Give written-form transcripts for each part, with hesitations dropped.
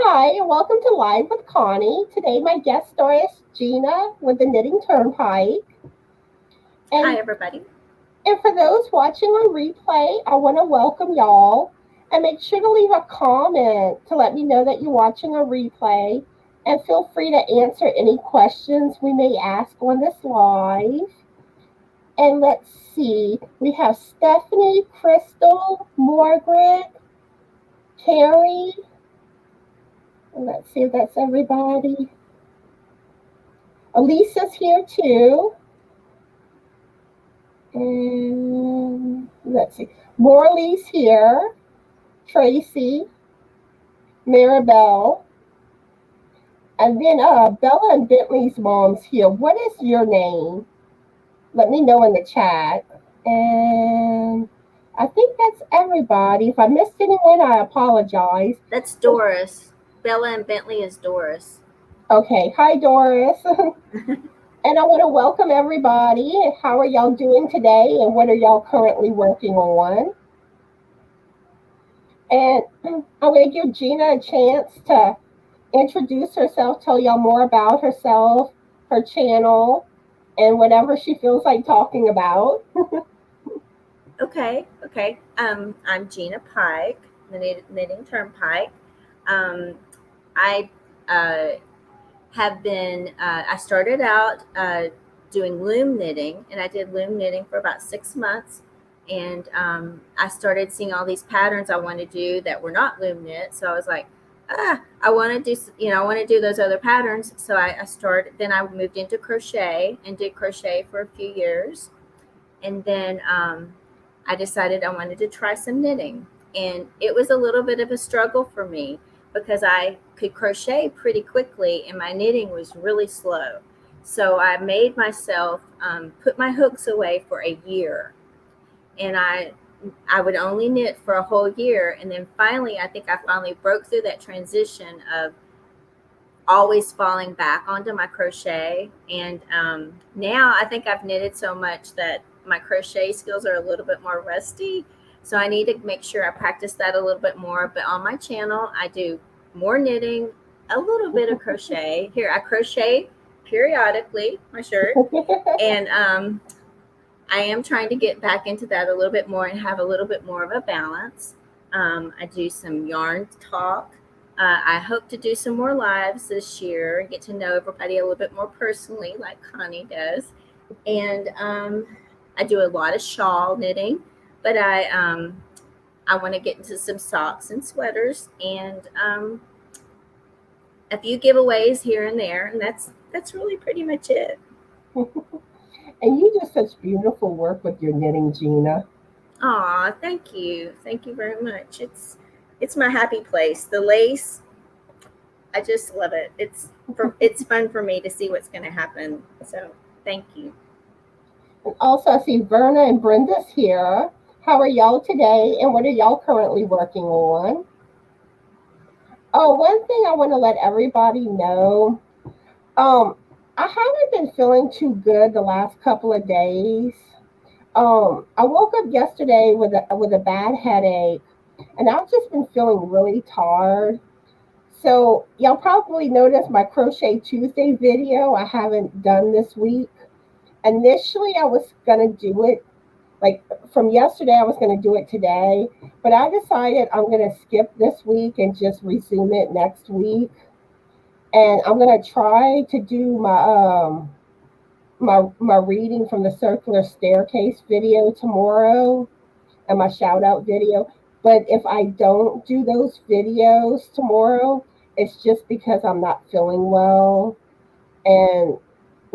Hi, and welcome to Live with Connie. Today, my guest star is Gina with the Knitting Turnpike. Hi, And, everybody. and for those watching on replay, I want to welcome y'all and make sure to leave a comment to let me know that you're watching a replay. And feel free to answer any questions we may ask on this live. And let's see, we have Stephanie, Crystal, Margaret, Terry. And let's see if that's everybody. Elisa's here too. And let's see. Morley's here. Tracy. Maribel. And then Bella and Bentley's mom's here. What is your name? Let me know in the chat. And I think that's everybody. If I missed anyone, I apologize. That's Doris. Bella and Bentley is Doris. Okay. Hi, Doris. And I want to welcome everybody. How are y'all doing today? And what are y'all currently working on? And I'm going to give Gina a chance to introduce herself, tell y'all more about herself, her channel, and whatever she feels like talking about. Okay. I'm Gina Pike, the Knitting Turnpike. I have been. I started out doing loom knitting, and I did loom knitting for about 6 months. And I started seeing all these patterns I wanted to do that were not loom knit. So I was like, I want to do, I want to do those other patterns. So I started. Then I moved into crochet and did crochet for a few years, and then I decided I wanted to try some knitting. And it was a little bit of a struggle for me because I could crochet pretty quickly and my knitting was really slow. So I made myself put my hooks away for a year, and I would only knit for a whole year. And then finally, I think I finally broke through that transition of always falling back onto my crochet. And now I think I've knitted so much that my crochet skills are a little bit more rusty. So I need to make sure I practice that a little bit more. But on my channel, I do more knitting, a little bit of crochet. Here, I crochet periodically, my shirt. And I am trying to get back into that a little bit more and have a little bit more of a balance. I do some yarn talk. I hope to do some more lives this year and get to know everybody a little bit more personally, like Connie does. And I do a lot of shawl knitting, but I want to get into some socks and sweaters and a few giveaways here and there, and that's really pretty much it. And you do such beautiful work with your knitting, Gina. Aw, thank you very much. It's my happy place. The lace, I just love it. It's fun for me to see what's going to happen. So thank you. And also, I see Verna and Brenda's here. How are y'all today? And what are y'all currently working on? Oh, one thing I want to let everybody know. I haven't been feeling too good the last couple of days. I woke up yesterday with a bad headache, and I've just been feeling really tired. So y'all probably noticed my Crochet Tuesday video I haven't done this week. Initially, I was gonna do it like from yesterday. I was gonna do it today, but I decided I'm gonna skip this week and just resume it next week. And I'm gonna try to do my reading from the circular staircase video tomorrow and my shout out video. But if I don't do those videos tomorrow, it's just because I'm not feeling well. And,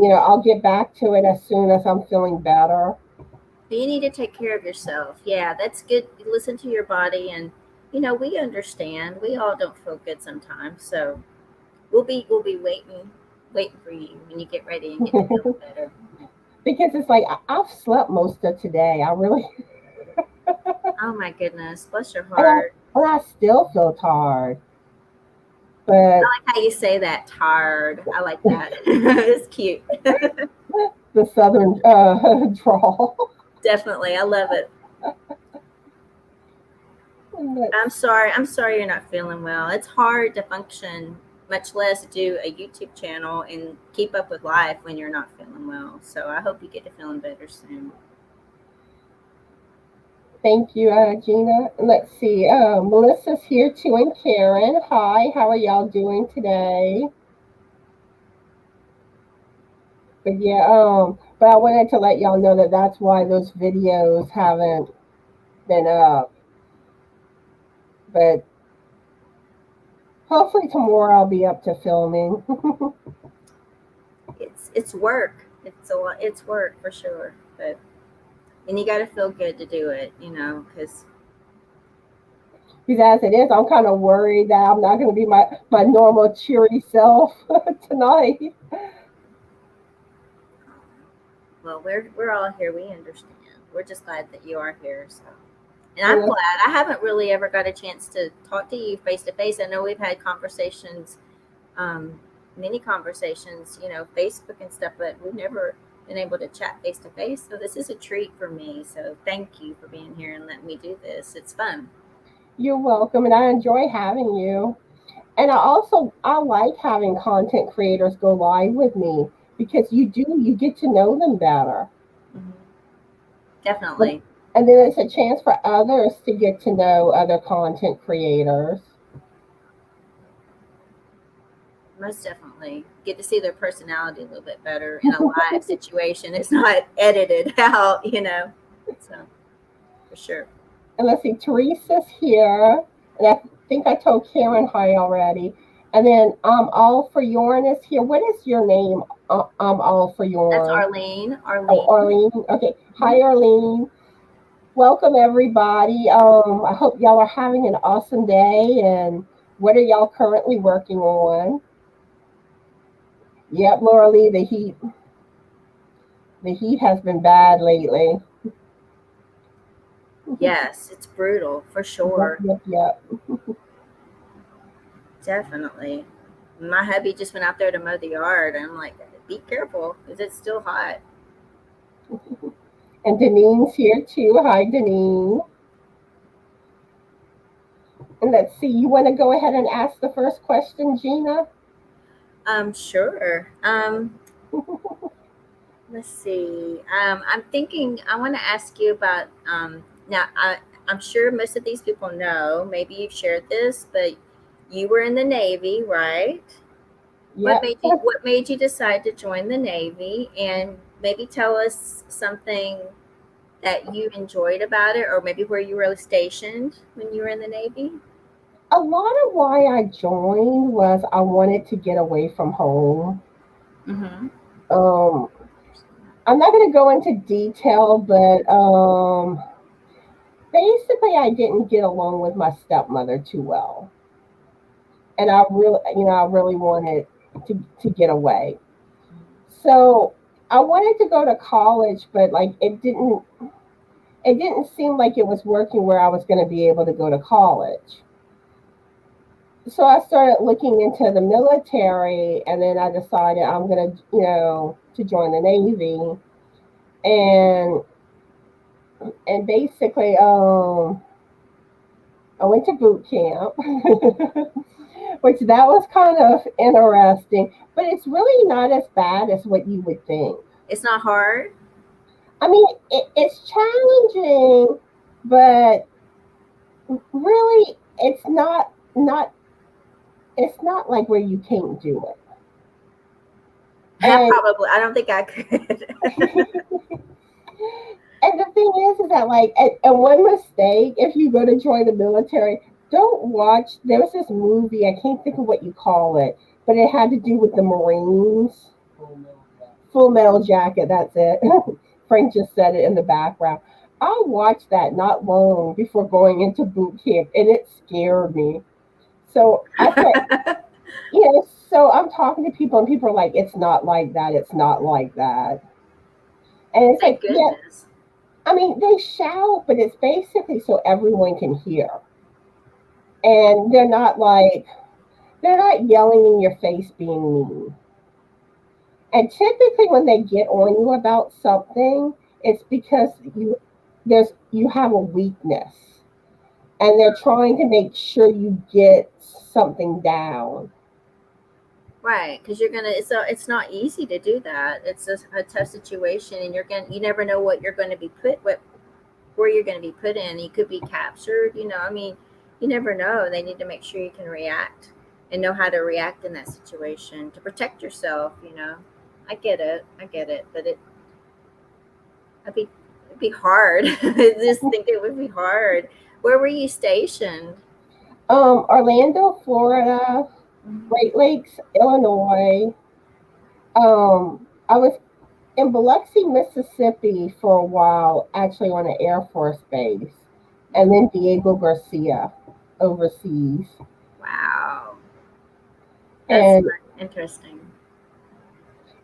I'll get back to it as soon as I'm feeling better. You need to take care of yourself. Yeah, that's good. Listen to your body, and we understand. We all don't feel good sometimes, so we'll be waiting for you when you get ready and get to feel better. Because it's like I've slept most of today. I really. Oh my goodness, bless your and I, heart. and I still feel tired. I But like how you say that, tired. I like that. It's cute. the southern drawl. Definitely, I love it. I'm sorry. I'm sorry you're not feeling well. It's hard to function, much less do a YouTube channel and keep up with life when you're not feeling well. So I hope you get to feeling better soon. Thank you, Gina. Let's see. Melissa's here too, and Karen. Hi, how are y'all doing today? But yeah, but I wanted to let y'all know that that's why those videos haven't been up. But hopefully tomorrow I'll be up to filming. It's work. It's a lot. It's work for sure. But and you got to feel good to do it. Because Because as it is, I'm kind of worried that I'm not going to be my normal cheery self tonight. well, we're all here. We understand. We're just glad that you are here. So. And I'm And glad. I haven't really ever got a chance to talk to you face to face. I know we've had conversations, um, many conversations, Facebook and stuff, but we've never been able to chat face to face. So this is a treat for me. So thank you for being here and letting me do this. It's fun. you're welcome, and I enjoy having you. And I like having content creators go live with me because you get to know them better. Mhm. Definitely. And then it's a chance for others to get to know other content creators. Most definitely. Get to see their personality a little bit better in a live situation. It's not edited out. So for sure. And let's see, Teresa's here. And I think I told Karen hi already. And then all for Yorn is here. What is your name? All for That's Yorn. Arlene. Oh, Arlene. Arlene. Okay. Mhm. Hi, Arlene. Welcome everybody. I hope y'all are having an awesome day. And what are y'all currently working on? Yep, Laura Lee, the heat has been bad lately. Yes, it's brutal for Yep, sure. yep, yep. Definitely. My hubby just went out there to mow the yard, and I'm like, be careful because it's still hot. And Denine's here too. Hi, Denine. And let's see, you want to go ahead and ask the first question, Gina? Sure. Let's see. I'm thinking. I want to ask you about. Now, I'm sure most of these people know. Maybe you've shared this, but you were in the Navy, right? What Yep. made you What made you decide to join the Navy? And maybe tell us something that you enjoyed about it, or maybe where you were stationed when you were in the Navy. A lot of why I joined was I wanted to get away from home. Mm-hmm. Um, I'm not going to go into detail, but basically, I didn't get along with my stepmother too well, and I really wanted to get away. So I wanted to go to college, but like it didn't seem like it was working where I was going to be able to go to college. So I started looking into the military, and then I decided I'm going to join the Navy, and basically I went to boot camp, which that was kind of interesting, but it's really not as bad as what you would think. It's not hard. I mean, it's challenging, but really, it's not like where you can't do it. I And probably. I don't think I could. and the thing is that like, and one mistake if you go to join the military, don't watch. There was this movie, I can't think of what you call it, but it had to do with the Marines. Full Metal Jacket. That's it. Frank just said it in the background. I watched that not long before going into boot camp, and it scared me. So I said, so I'm talking to people, and people are like, it's not like that. It's not like that. And it's Thank like, yeah, goodness. I mean, they shout, but it's basically so everyone can hear. And they're not yelling in your face being mean. And typically when they get on you about something, it's because you have a weakness. and they're trying to make sure you get something down. Right, because you're gonna. It's not easy to do that. It's a tough situation, and you never know what you're going to be put what where you're going to be put in. You could be captured. I mean, you never know. They need to make sure you can react and know how to react in that situation to protect yourself. I get it. I get it, but it'd be hard. I just think it would be hard. Where were you stationed? Orlando, Florida, Great Lakes, Illinois. I was in Biloxi, Mississippi for a while, actually on an Air Force base, and then Diego Garcia overseas. Wow, that's And interesting.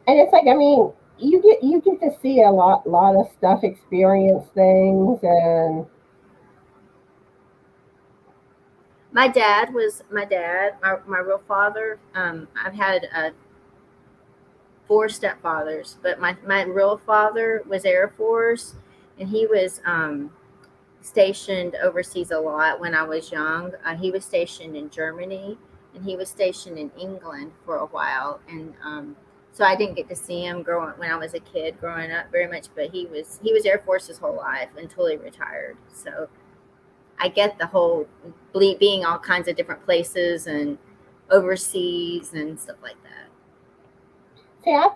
it's like, I mean, you get to see a lot of stuff, experience things, and my real father. I've had four stepfathers, but my real father was Air Force, and he was stationed overseas a lot when I was young. He was stationed in Germany, and he was stationed in England for a while, and so I didn't get to see him growing when I was a kid growing up very much. But he was Air Force his whole life until he retired. So I get the whole being all kinds of different places and overseas and stuff like that. see, I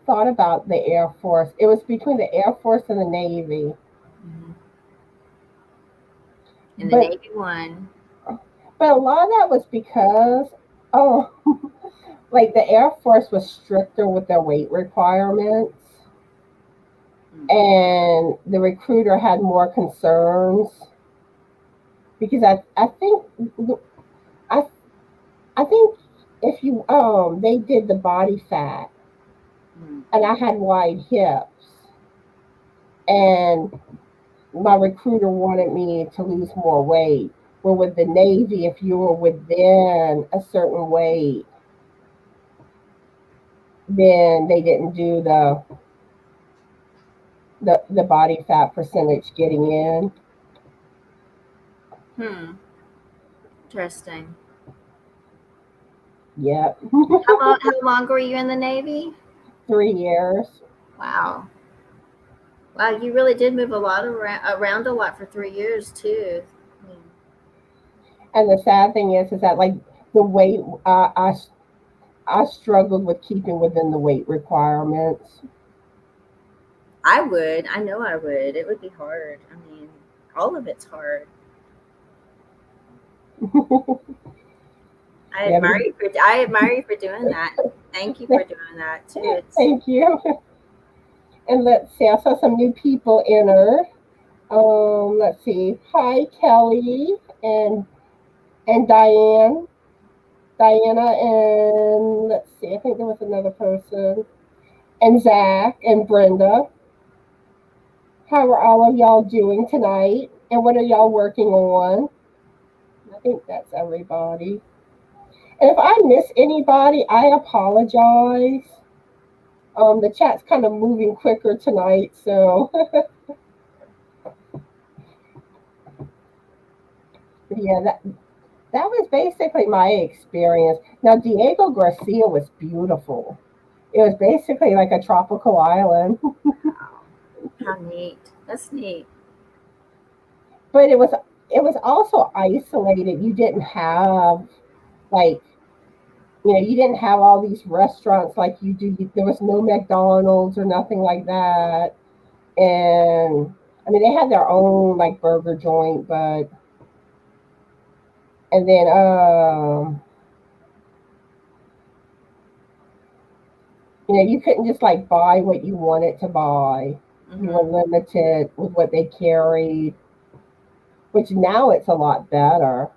thought about the Air Force. It was between the Air Force and the Navy, Mm-hmm. And the but Navy one. a lot of that was because, oh, like the Air Force was stricter with their weight requirements, and the recruiter had more concerns because I think I I think if you they did the body fat, Mm-hmm. and I had wide hips, and my recruiter wanted me to lose more weight. Where with the Navy, if you were within a certain weight, then they didn't do the body fat percentage getting in. Hmm. Interesting. Yep. How long were you in the Navy? 3 years. Wow. Wow, you really did move around a lot for 3 years too. Hmm. And the sad thing is that like the weight, I struggled with keeping within the weight requirements. I would. I know I would. It would be hard. I mean, all of it's hard. Yeah. I admire you for doing that. Thank you for doing that too. It's Thank you. And let's see, I saw some new people enter. Let's see. Hi, Kelly and Diana, and let's see. I think there was another person, and Zach and Brenda. How are all of y'all doing tonight? And what are y'all working on? I think that's everybody. And if I miss anybody, I apologize. The chat's kind of moving quicker tonight, so yeah, that was basically my experience. Now, Diego Garcia was beautiful. It was basically like a tropical island, wow. How neat. That's neat. but it was also isolated. You didn't have like you didn't have all these restaurants like you do. There was no McDonald's or nothing like that, and I mean they had their own like burger joint, but and then you couldn't just like buy what you wanted to buy. You Hmm. were limited with what they carried, which now it's a lot better,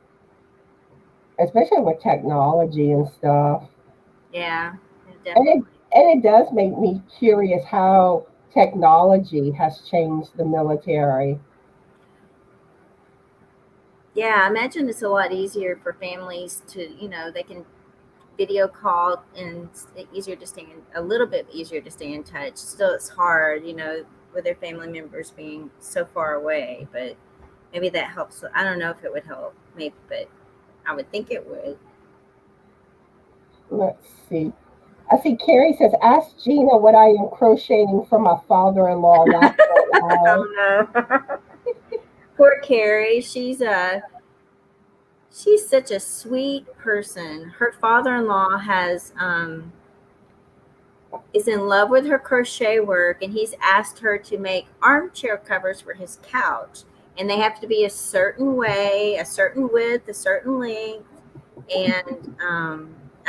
especially with technology and stuff. Yeah, And it definitely. and it does make me curious how technology has changed the military. Yeah, I imagine it's a lot easier for families to, they can video call and it's easier to stay in, a little bit easier to stay in touch. Still, it's hard, with their family members being so far away, but maybe that helps. I don't know if it would help, maybe, but I would think it would. Let's see. I see Carrie says, ask Gina what I am crocheting for my father-in-law. Laugh out loud. Oh no. Poor Carrie. She's such a sweet person. Her father-in-law has is in love with her crochet work, and he's asked her to make armchair covers for his couch, and they have to be a certain way, a certain width, a certain length. And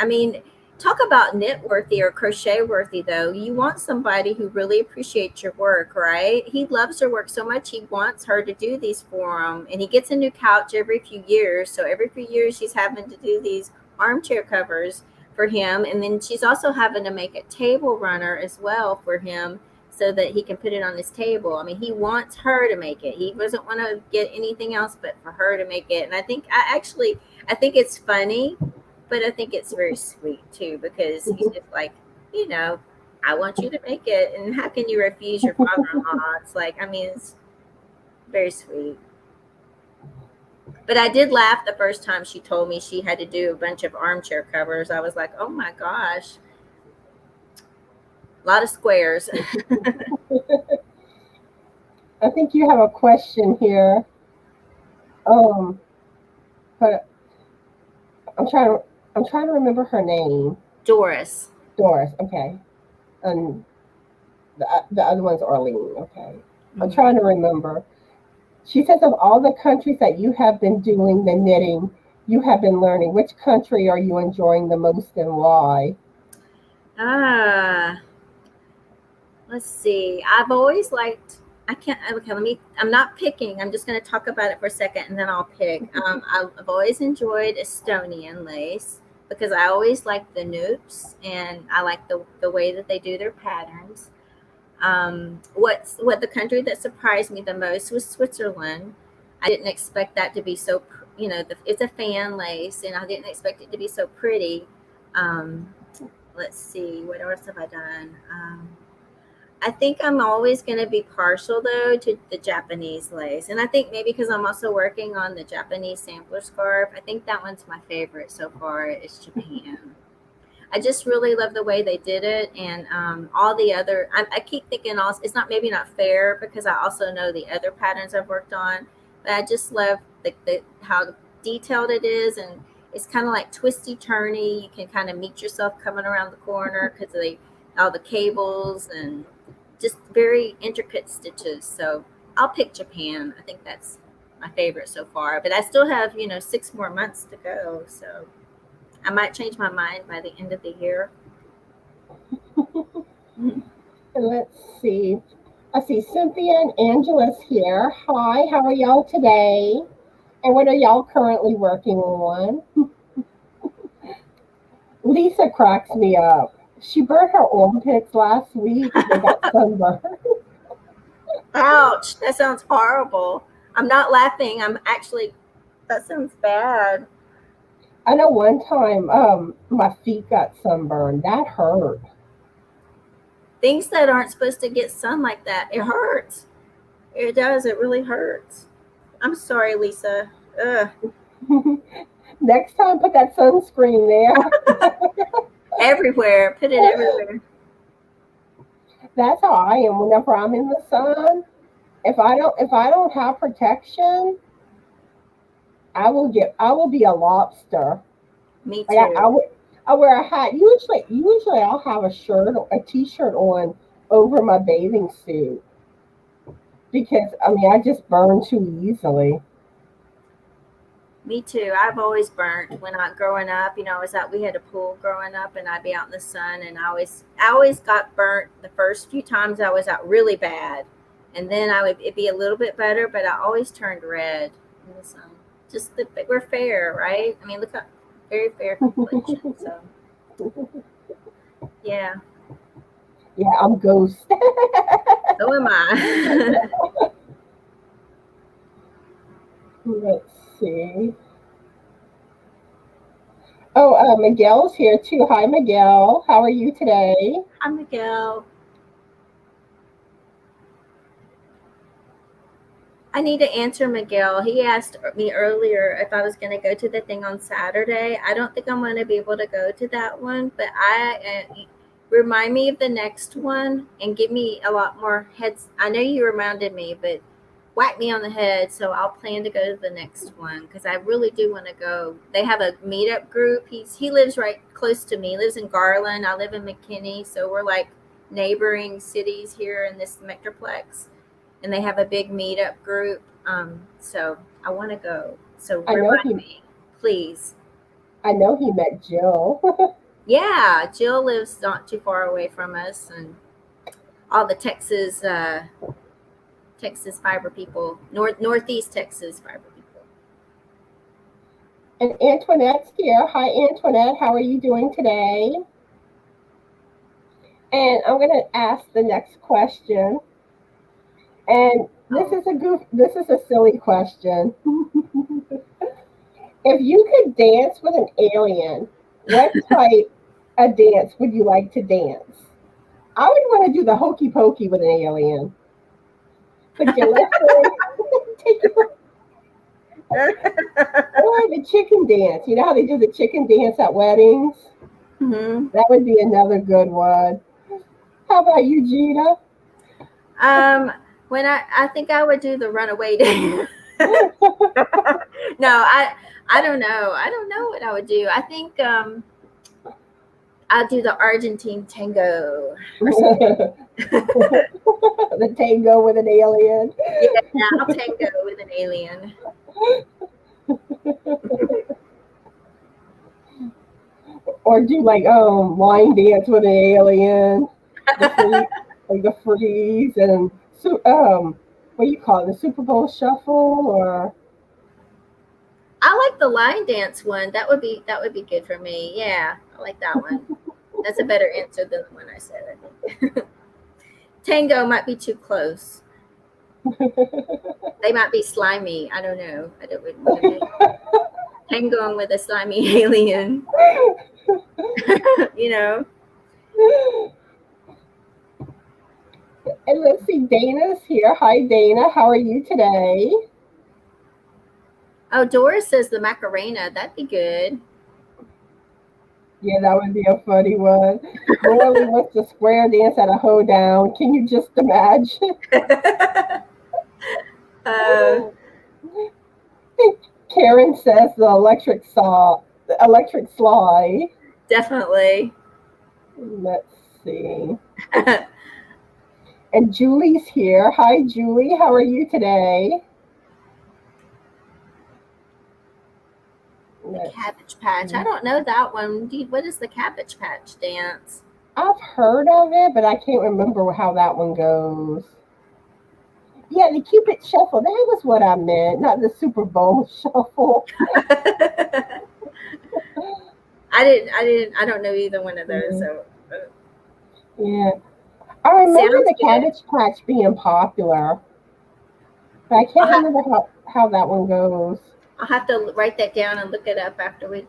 I mean, talk about knit worthy or crochet worthy, though. You want somebody who really appreciates your work, right? He loves her work so much, he wants her to do these for him. And he gets a new couch every few years. So every few years, she's having to do these armchair covers for him. And then she's also having to make a table runner as well for him so that he can put it on his table. I mean, he wants her to make it. He doesn't want to get anything else but for her to make it. And I think it's funny, but I think it's very sweet too, because he's just like, you know, I want you to make it. And how can you refuse your father-in-law? It's like, I mean, it's very sweet. But I did laugh the first time she told me she had to do a bunch of armchair covers. I was like, oh my gosh, a lot of squares. I think you have a question here. But I'm trying to remember her name. Doris. Doris. Okay. And the other one's Arlene. Okay. I'm trying to remember. She says, of all the countries that you have been doing the knitting, you have been learning, which country are you enjoying the most and why? Ah, let's see. I've always liked. I can't. Okay, I'm not picking. I'm just going to talk about it for a second, and then I'll pick. I've always enjoyed Estonian lace because I always like the noops, and I like the way that they do their patterns. What the country that surprised me the most was Switzerland. I didn't expect that to be so. It's a fan lace, and I didn't expect it to be so pretty. Um, let's see, what else have I done? I think I'm always going to be partial though to the Japanese lace, and I think maybe because I'm also working on the Japanese sampler scarf, I think that one's my favorite so far. Is Japan. I just really love the way they did it, and all the other. I keep thinking also it's not maybe not fair because I also know the other patterns I've worked on, but I just love the how detailed it is, and it's kind of like twisty turny. You can kind of meet yourself coming around the corner because they all the cables and just very intricate stitches. So I'll pick Japan. I think that's my favorite so far, but I still have 6 more months to go, so. I might change my mind by the end of the year. Let's see. I see Cynthia and Angela's here. Hi, how are y'all today? And what are y'all currently working on? Lisa cracks me up. She burnt her armpits last week. They got sunburned. Ouch, that sounds horrible. I'm not laughing. That sounds bad. I know one time my feet got sunburned. That hurt. Things that aren't supposed to get sun like that, it hurts. It does. It really hurts. I'm sorry, Lisa. Ugh. Next time, put that sunscreen there. Everywhere. Put it everywhere. That's how I am. Whenever I'm in the sun, if I don't have protection, I will be a lobster. Me too. Like I wear a hat. Usually I'll have a t-shirt on over my bathing suit because I mean I just burn too easily. Me too. I've always burnt when I growing up. We had a pool growing up, and I'd be out in the sun, and I always got burnt the first few times I was out really bad, and then it'd be a little bit better, but I always turned red in the sun. We're fair, right? I mean, look how very fair complexion. So yeah. Yeah, I'm ghost. So am I. Let's see. Oh, Miguel's here too. Hi, Miguel. How are you today? Hi, Miguel. I need to answer Miguel. He asked me earlier if I was going to go to the thing on Saturday. I don't think I'm going to be able to go to that one, but remind me of the next one and give me a lot more heads. I know you reminded me, but whack me on the head so I'll plan to go to the next one because I really do want to go. They have a meetup group. He lives right close to me. He lives in Garland. I live in McKinney, so we're like neighboring cities here in this metroplex, and they have a big meetup group. So I want to go. So I know remind me, please. I know he met Jill. Yeah, Jill lives not too far away from us, and all the Texas fiber people, Northeast Texas fiber people. And Antoinette's here. Hi, Antoinette. How are you doing today? And I'm going to ask the next question. And this is a silly question. If you could dance with an alien, what type of dance would you like to dance? I would want to do the hokey pokey with an alien. Like your left leg, take your, or the chicken dance. You know how they do the chicken dance at weddings? Mm-hmm. That would be another good one. How about you, Gina? When I think I would do the runaway dance. No, I don't know. I don't know what I would do. I think I'll do the Argentine tango. The tango with an alien. Yeah, I'll tango with an alien. Or do like line dance with an alien. The freeze and what do you call it? The Super Bowl shuffle or I like the line dance one. That would be good for me. Yeah, I like that one. That's a better answer than the one I said, I think. Tango might be too close. They might be slimy. I don't know. I don't really tangoing with a slimy alien. You know. And let's see, Dana's here. Hi, Dana. How are you today? Oh, Doris says the Macarena. That'd be good. Yeah, that would be a funny one. Morley wants to square dance at a hoedown. Can you just imagine? Karen says the electric slide. Definitely. Let's see. And Julie's here. Hi, Julie. How are you today? The Cabbage Patch. I don't know that one. What is the Cabbage Patch dance? I've heard of it, but I can't remember how that one goes. Yeah, the Cupid Shuffle. That was what I meant, not the Super Bowl Shuffle. I don't know either one of those. Mm-hmm. So. Yeah. I remember the Cabbage Patch being popular, but I can't remember how that one goes. I'll have to write that down and look it up after we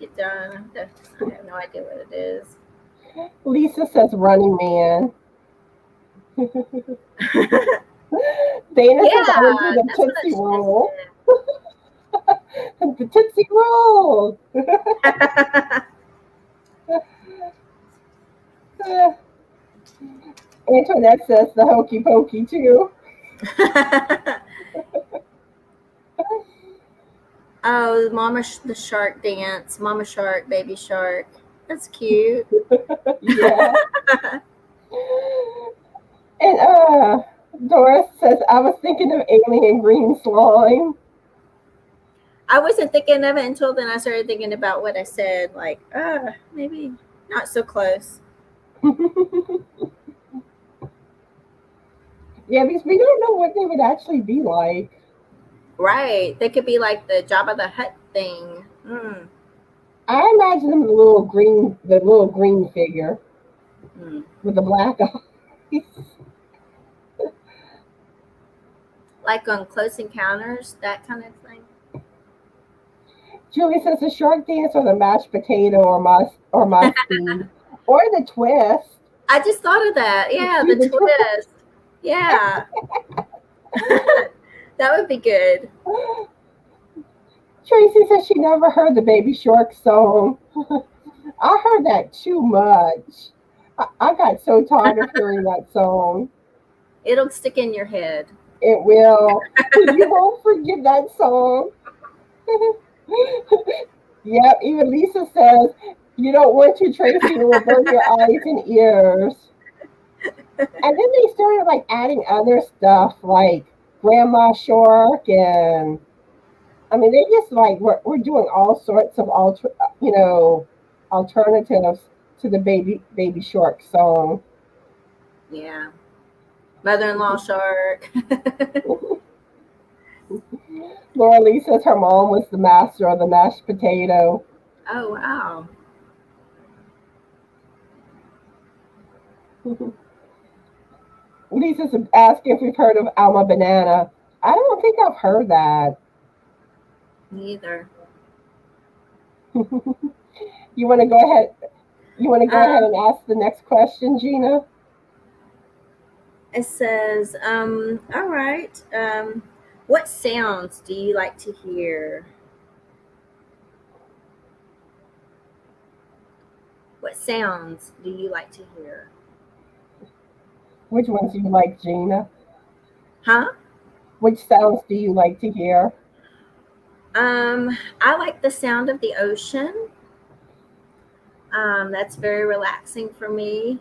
get done. I have no idea what it is. Lisa says Running Man. Dana says I would do the Tootsie Roll. The Tootsie Roll. Antoinette says the hokey pokey too. Oh, the shark dance. Mama shark, baby shark. That's cute. Yeah. And Doris says, I was thinking of alien green slime. I wasn't thinking of it until then I started thinking about what I said. Like, maybe not so close. Yeah, because we don't know what they would actually be like. Right. They could be like the Jabba the Hutt thing. Mm. I imagine them the little green figure with the black eyes. Like on Close Encounters, that kind of thing. Julie says the shark dance or the mashed potato or my speed. Or the twist. I just thought of that. Yeah, the twist. Yeah. That would be good. Tracy says she never heard the Baby Shark song. I heard that too much. I got so tired of hearing that song. It'll stick in your head. It will. You won't forget that song. Yep, even Lisa says, you don't want to, Tracy, it will burn your eyes and ears. And then they started like adding other stuff like Grandma Shark and I mean they just like we're doing all sorts of alternatives to the baby shark song. Yeah. Mother-in-law shark. Laura Lee says her mom was the master of the mashed potato. Oh, wow. Lisa's asking if we've heard of Alma Banana. I don't think I've heard that. Neither. You want to go ahead? You want to go ahead Um, and ask the next question, Gina? it says, all right. What sounds do you like to hear? What sounds do you like to hear? Which ones do you like, Gina? Huh? Which sounds do you like to hear? I like the sound of the ocean. That's very relaxing for me.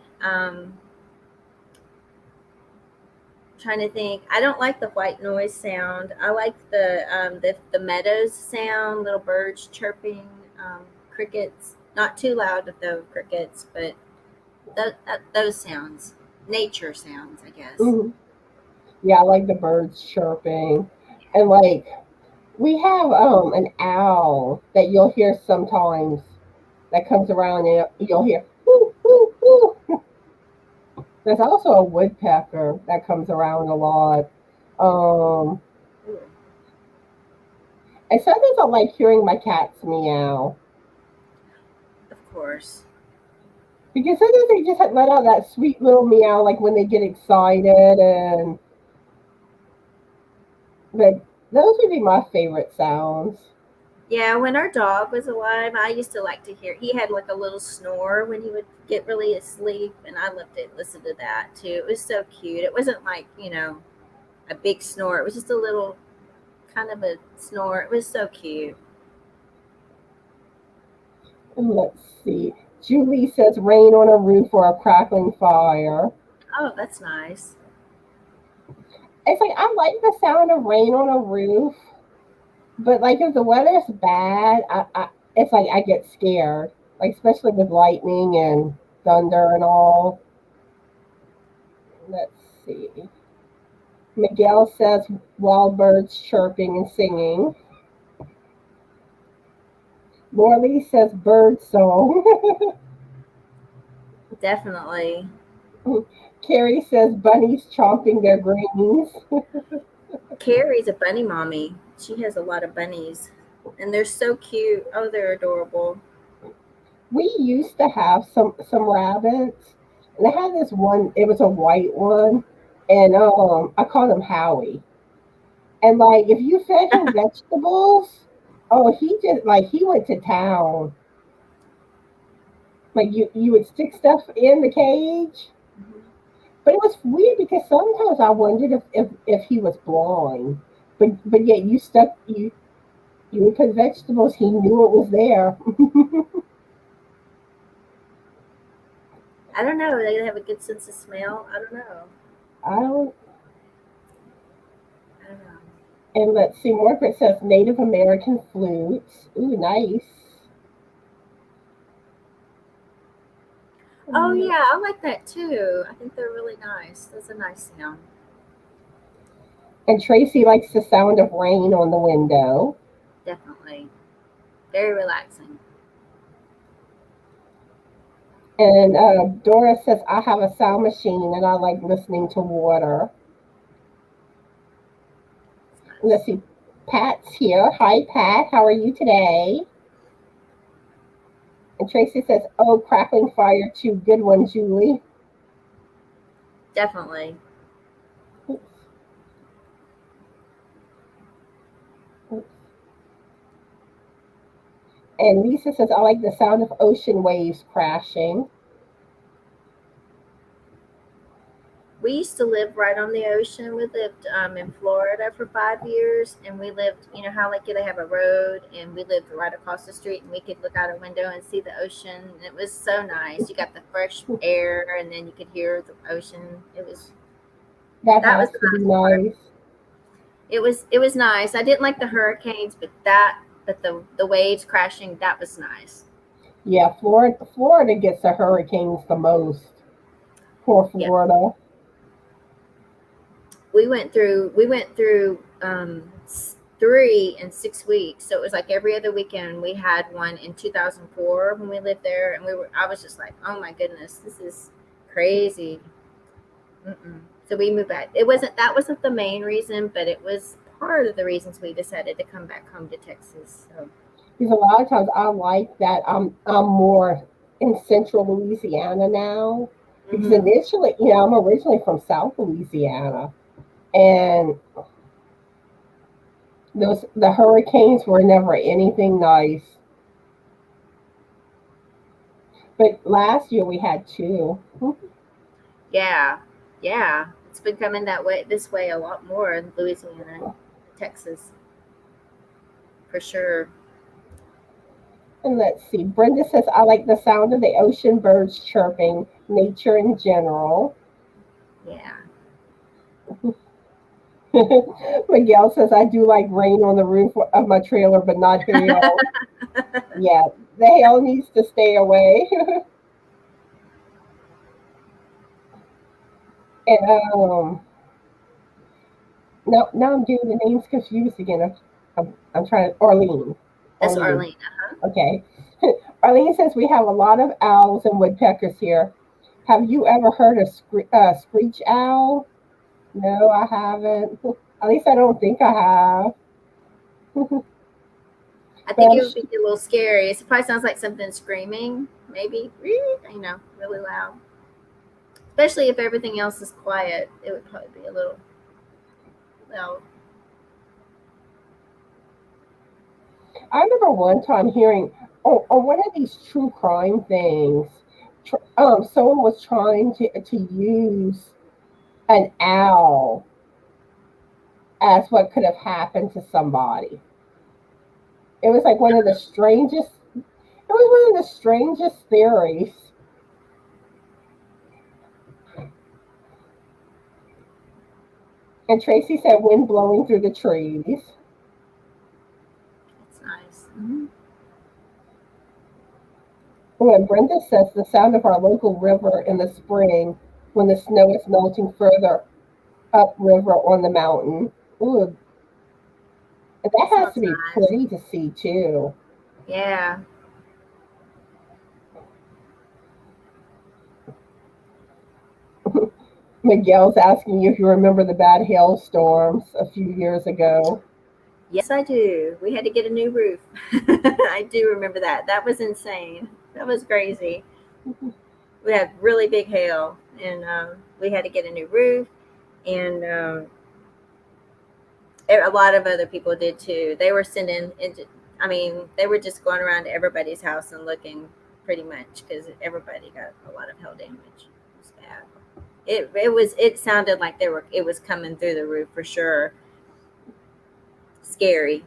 Trying to think. I don't like the white noise sound. I like the meadows sound, little birds chirping, crickets. Not too loud though, crickets, but those sounds, nature sounds, I guess. Mhm. Yeah, I like the birds chirping, and like we have an owl that you'll hear sometimes that comes around and you'll hear whoo whoo whoo. There's also a woodpecker that comes around a lot. Um, Ooh, and sometimes I like hearing my cats meow of course. because sometimes they just let out that sweet little meow like when they get excited, and but those would be my favorite sounds. Yeah, when our dog was alive, I used to like to hear. He had like a little snore when he would get really asleep, and I loved to listen to that too. It was so cute. It wasn't like a big snore. It was just a little kind of a snore. It was so cute. And let's see. Julie says rain on a roof or a crackling fire. Oh, that's nice. It's like I like the sound of rain on a roof, but like if the weather's bad, it's like I get scared. Like especially with lightning and thunder and all. Let's see. Miguel says wild birds chirping and singing. Morley says bird song. Definitely. Carrie says bunnies chomping their greens. Carrie's a bunny mommy. She has a lot of bunnies, and they're so cute. Oh, they're adorable. We used to have some rabbits, and I had this one. It was a white one, and I called him Howie. And like, if you fed him vegetables, oh, he just like he went to town. Like you would stick stuff in the cage, Mhm. but it was weird because sometimes I wondered if he was blind. But yet you would put vegetables. He knew it was there. I don't know. They have a good sense of smell. I don't know. I don't. I don't know. And let's see, Margaret says Native American flutes. Ooh, nice. Oh And yeah, I like that too. I think they're really nice. That's a nice sound. Tracy likes the sound of rain on the window. Definitely. Very relaxing. And Dora says, I have a sound machine and I like listening to water. It's nice. Let's see, Pat's here. Hi, Pat. How are you today? And Tracy says, oh, crackling fire too. Good one, Julie. Definitely. And Lisa says, I like the sound of ocean waves crashing. We used to live right on the ocean. We lived in Florida for 5 years, and we lived, you know how like they have a road, and we lived right across the street, and we could look out a window and see the ocean. And it was so nice. You got the fresh air, and then you could hear the ocean. That That has was the to be nice part. nice. It was nice. I didn't like the hurricanes, but the waves crashing, that was nice. Yeah, Florida gets the hurricanes the most. Poor Yeah. Florida. We went through 3 in 6 weeks, so it was like every other weekend. We had one in 2004 when we lived there, and I was just like, oh my goodness, this is crazy. So we moved back. That wasn't the main reason, but it was part of the reasons we decided to come back home to Texas. So Because a lot of times I like that I'm more in central Louisiana now. Because hmm initially, I'm originally from South Louisiana, and the hurricanes were never anything nice. But last year we had two. yeah, yeah, it's been coming this way a lot more in Louisiana, Texas, for sure. And let's see. Brenda says, I like the sound of the ocean birds chirping, nature in general. Yeah. Miguel says, I do like rain on the roof of my trailer, but not hail. Yeah, the hail needs to stay away. And now I'm getting the names confused again. I'm trying. Arlene. That's Arlene. Arlene. Okay. Arlene says we have a lot of owls and woodpeckers here. Have you ever heard a screech owl? No, I haven't. At least I don't think I have. I But think I'm it would be a little scary. It probably sounds like something screaming, maybe, really loud. Especially if everything else is quiet, it would probably be a little loud. I remember one time hearing on one of these true crime things, someone was trying to use an owl as what could have happened to somebody. It was like one of the strangest. It was one of the strangest theories. And Tracy said, "Wind blowing through the trees." It's nice. Oh, and Brenda says the sound of our local river in the spring when the snow is melting further upriver on the mountain. Ooh, that That has to sounds be nice. pretty to see too. Yeah. Miguel's asking you if you remember the bad hailstorms a few years ago. Yes, I do. We had to get a new roof. I do remember that. That was insane. That was crazy. We had really big hail, and we had to get a new roof. And a lot of other people did too. They were sending into, I mean, they were just going around to everybody's house and looking pretty much because everybody got a lot of hail damage. It was bad. It sounded like it was coming through the roof for sure. Scary.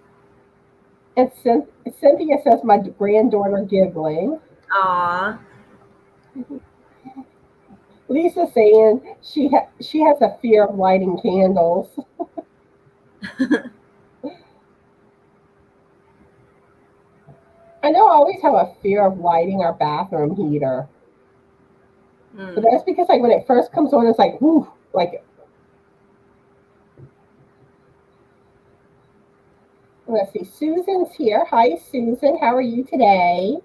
And Cynthia says, my granddaughter giggling. Aw. Lisa saying she has a fear of lighting candles. I know I always have a fear of lighting our bathroom heater. But Hmm. that's because like when it first comes on, it's like whoo, like let's see, Susan's here. Hi Susan, how are you today?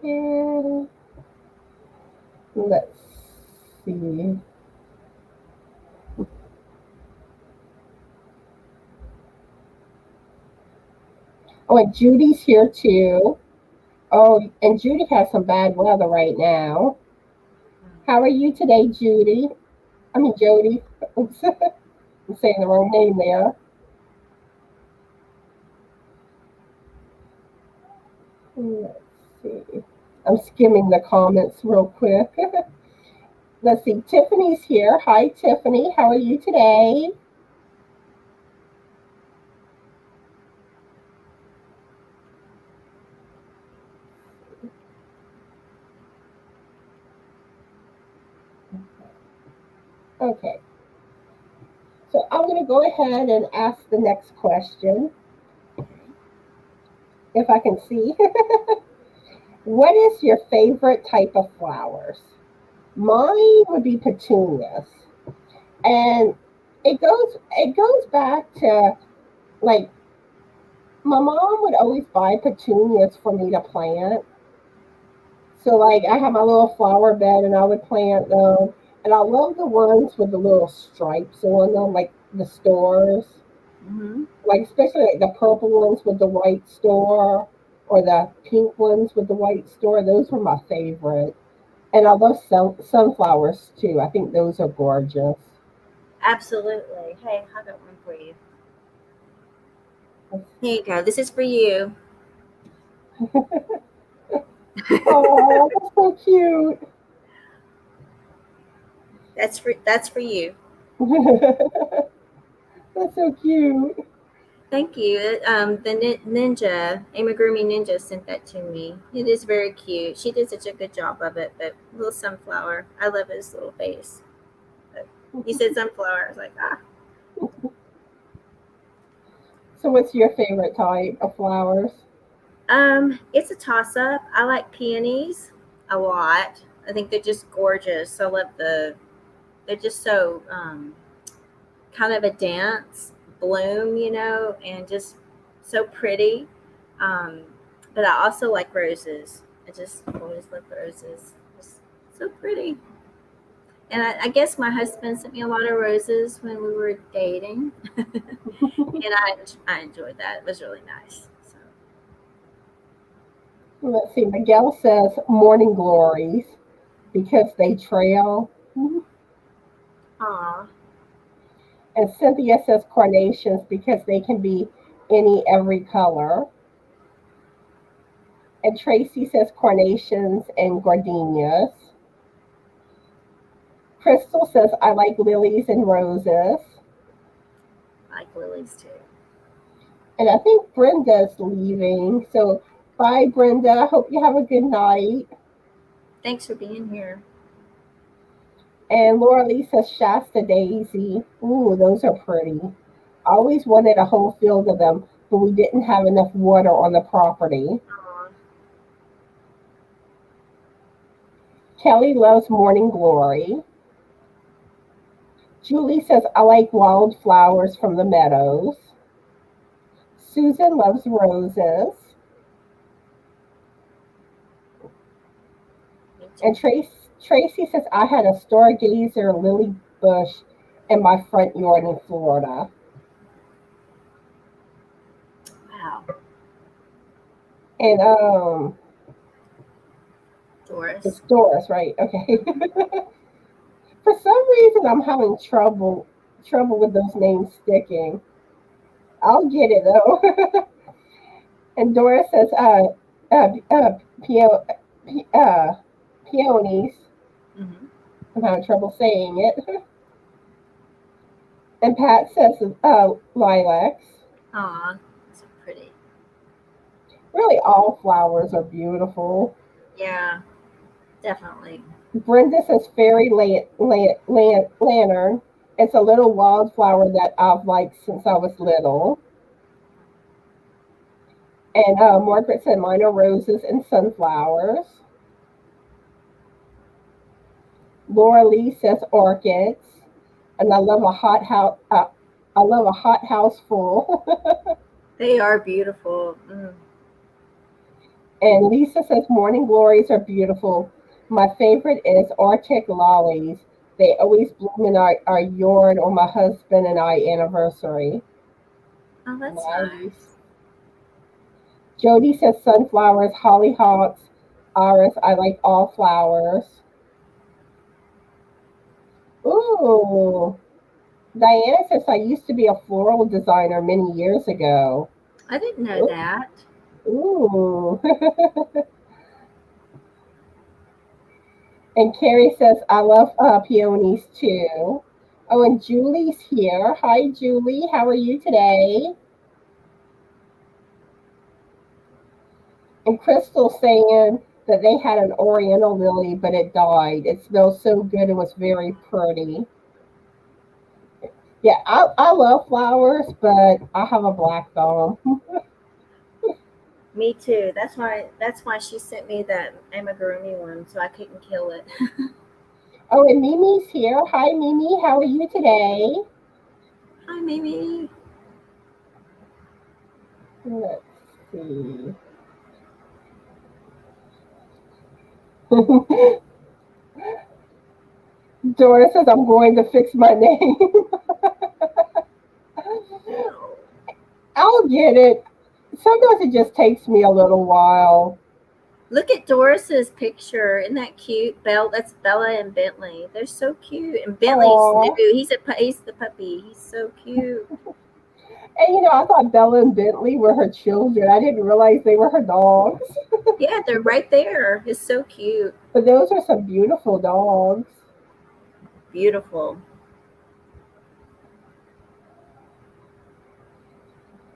And let's see. Oh, and Judy's here too. Oh, and Judy has some bad weather right now. How are you today, Judy? I mean Jody. Oops, I'm saying the wrong name there. Let's see. I'm skimming the comments real quick. Let's see. Tiffany's here. Hi, Tiffany. How are you today? Okay. So I'm going to go ahead and ask the next question, if I can see. What is your favorite type of flowers? Mine would be petunias. And it goes back to, like, my mom would always buy petunias for me to plant. So, like, I have my little flower bed and I would plant them. And I love the ones with the little stripes on them, like the stores. Mm-hmm. Like, especially like the purple ones with the white store or the pink ones with the white store. Those were my favorite. And I love sunflowers too. I think those are gorgeous. Absolutely. Hey, I got one for you. Here you go. This is for you. Oh, that's so cute. That's for you. That's so cute. Thank you. The ninja, Amigurumi Ninja, sent that to me. It is very cute. She did such a good job of it. But little sunflower, I love his little face. But you said sunflower. I was like, ah. So, what's your favorite type of flowers? It's a toss up. I like peonies a lot. I think they're just gorgeous. I love the. They're just so kind of a dance bloom, and just so pretty. Um, but I also like roses. I just always love roses. Just so pretty. And I guess my husband sent me a lot of roses when we were dating, and I enjoyed that. It was really nice. So, Let's see. Miguel says morning glories because they trail. aw, And Cynthia says carnations because they can be any, every color. And Tracy says carnations and gardenias. Crystal says I like lilies and roses. I like lilies too. And I think Brenda's leaving. So bye, Brenda. Hope you have a good night. Thanks for being here. And Laura Lee says Shasta Daisy. Ooh, those are pretty. I always wanted a whole field of them, but we didn't have enough water on the property. Aw, Kelly loves morning glory. Julie says I like wildflowers from the meadows. Susan loves roses. me And too. Tracy says I had a stargazer lily bush in my front yard in Florida. Wow, And Doris. it's Doris, right? Okay. For some reason I'm having trouble with those names sticking. I'll get it though. And Doris says peo, uh peonies. Mm-hmm. I'm having trouble saying it. And Pat says lilacs. Aw, so pretty. Really, all flowers are beautiful. Yeah, definitely. Brenda says fairy lantern. It's a little wildflower that I've liked since I was little. And Margaret said mine are roses and sunflowers. Laura Lee says orchids. And I love a hot house full. They are beautiful. Mm. And Lisa says morning glories are beautiful. My favorite is Arctic lollies. They always bloom in our yard on my husband and I anniversary. Oh, that's Nice. nice. Jody says sunflowers, hollyhocks, iris. I like all flowers. Ooh. Diana says I used to be a floral designer many years ago. I didn't know Ooh, that. Ooh. And Carrie says, I love peonies too. Oh, and Julie's here. Hi, Julie. How are you today? And Crystal saying that they had an oriental lily, but it died. It smells so good and was very pretty. Yeah, I love flowers, but I have a black thumb. Me too. That's why she sent me that amigurumi one, so I couldn't kill it. Oh, and Mimi's here. Hi, Mimi. How are you today? Hi, Mimi. Let's see. Doris says, I'm going to fix my name. No. I'll get it. Sometimes it just takes me a little while. Look at Doris's picture. Isn't that cute? That's Bella and Bentley. They're so cute. And Bentley's new. Aw. He's the puppy. He's so cute. And I thought Bella and Bentley were her children. I didn't realize they were her dogs. Yeah, they're right there. It's so cute. But those are some beautiful dogs. Beautiful.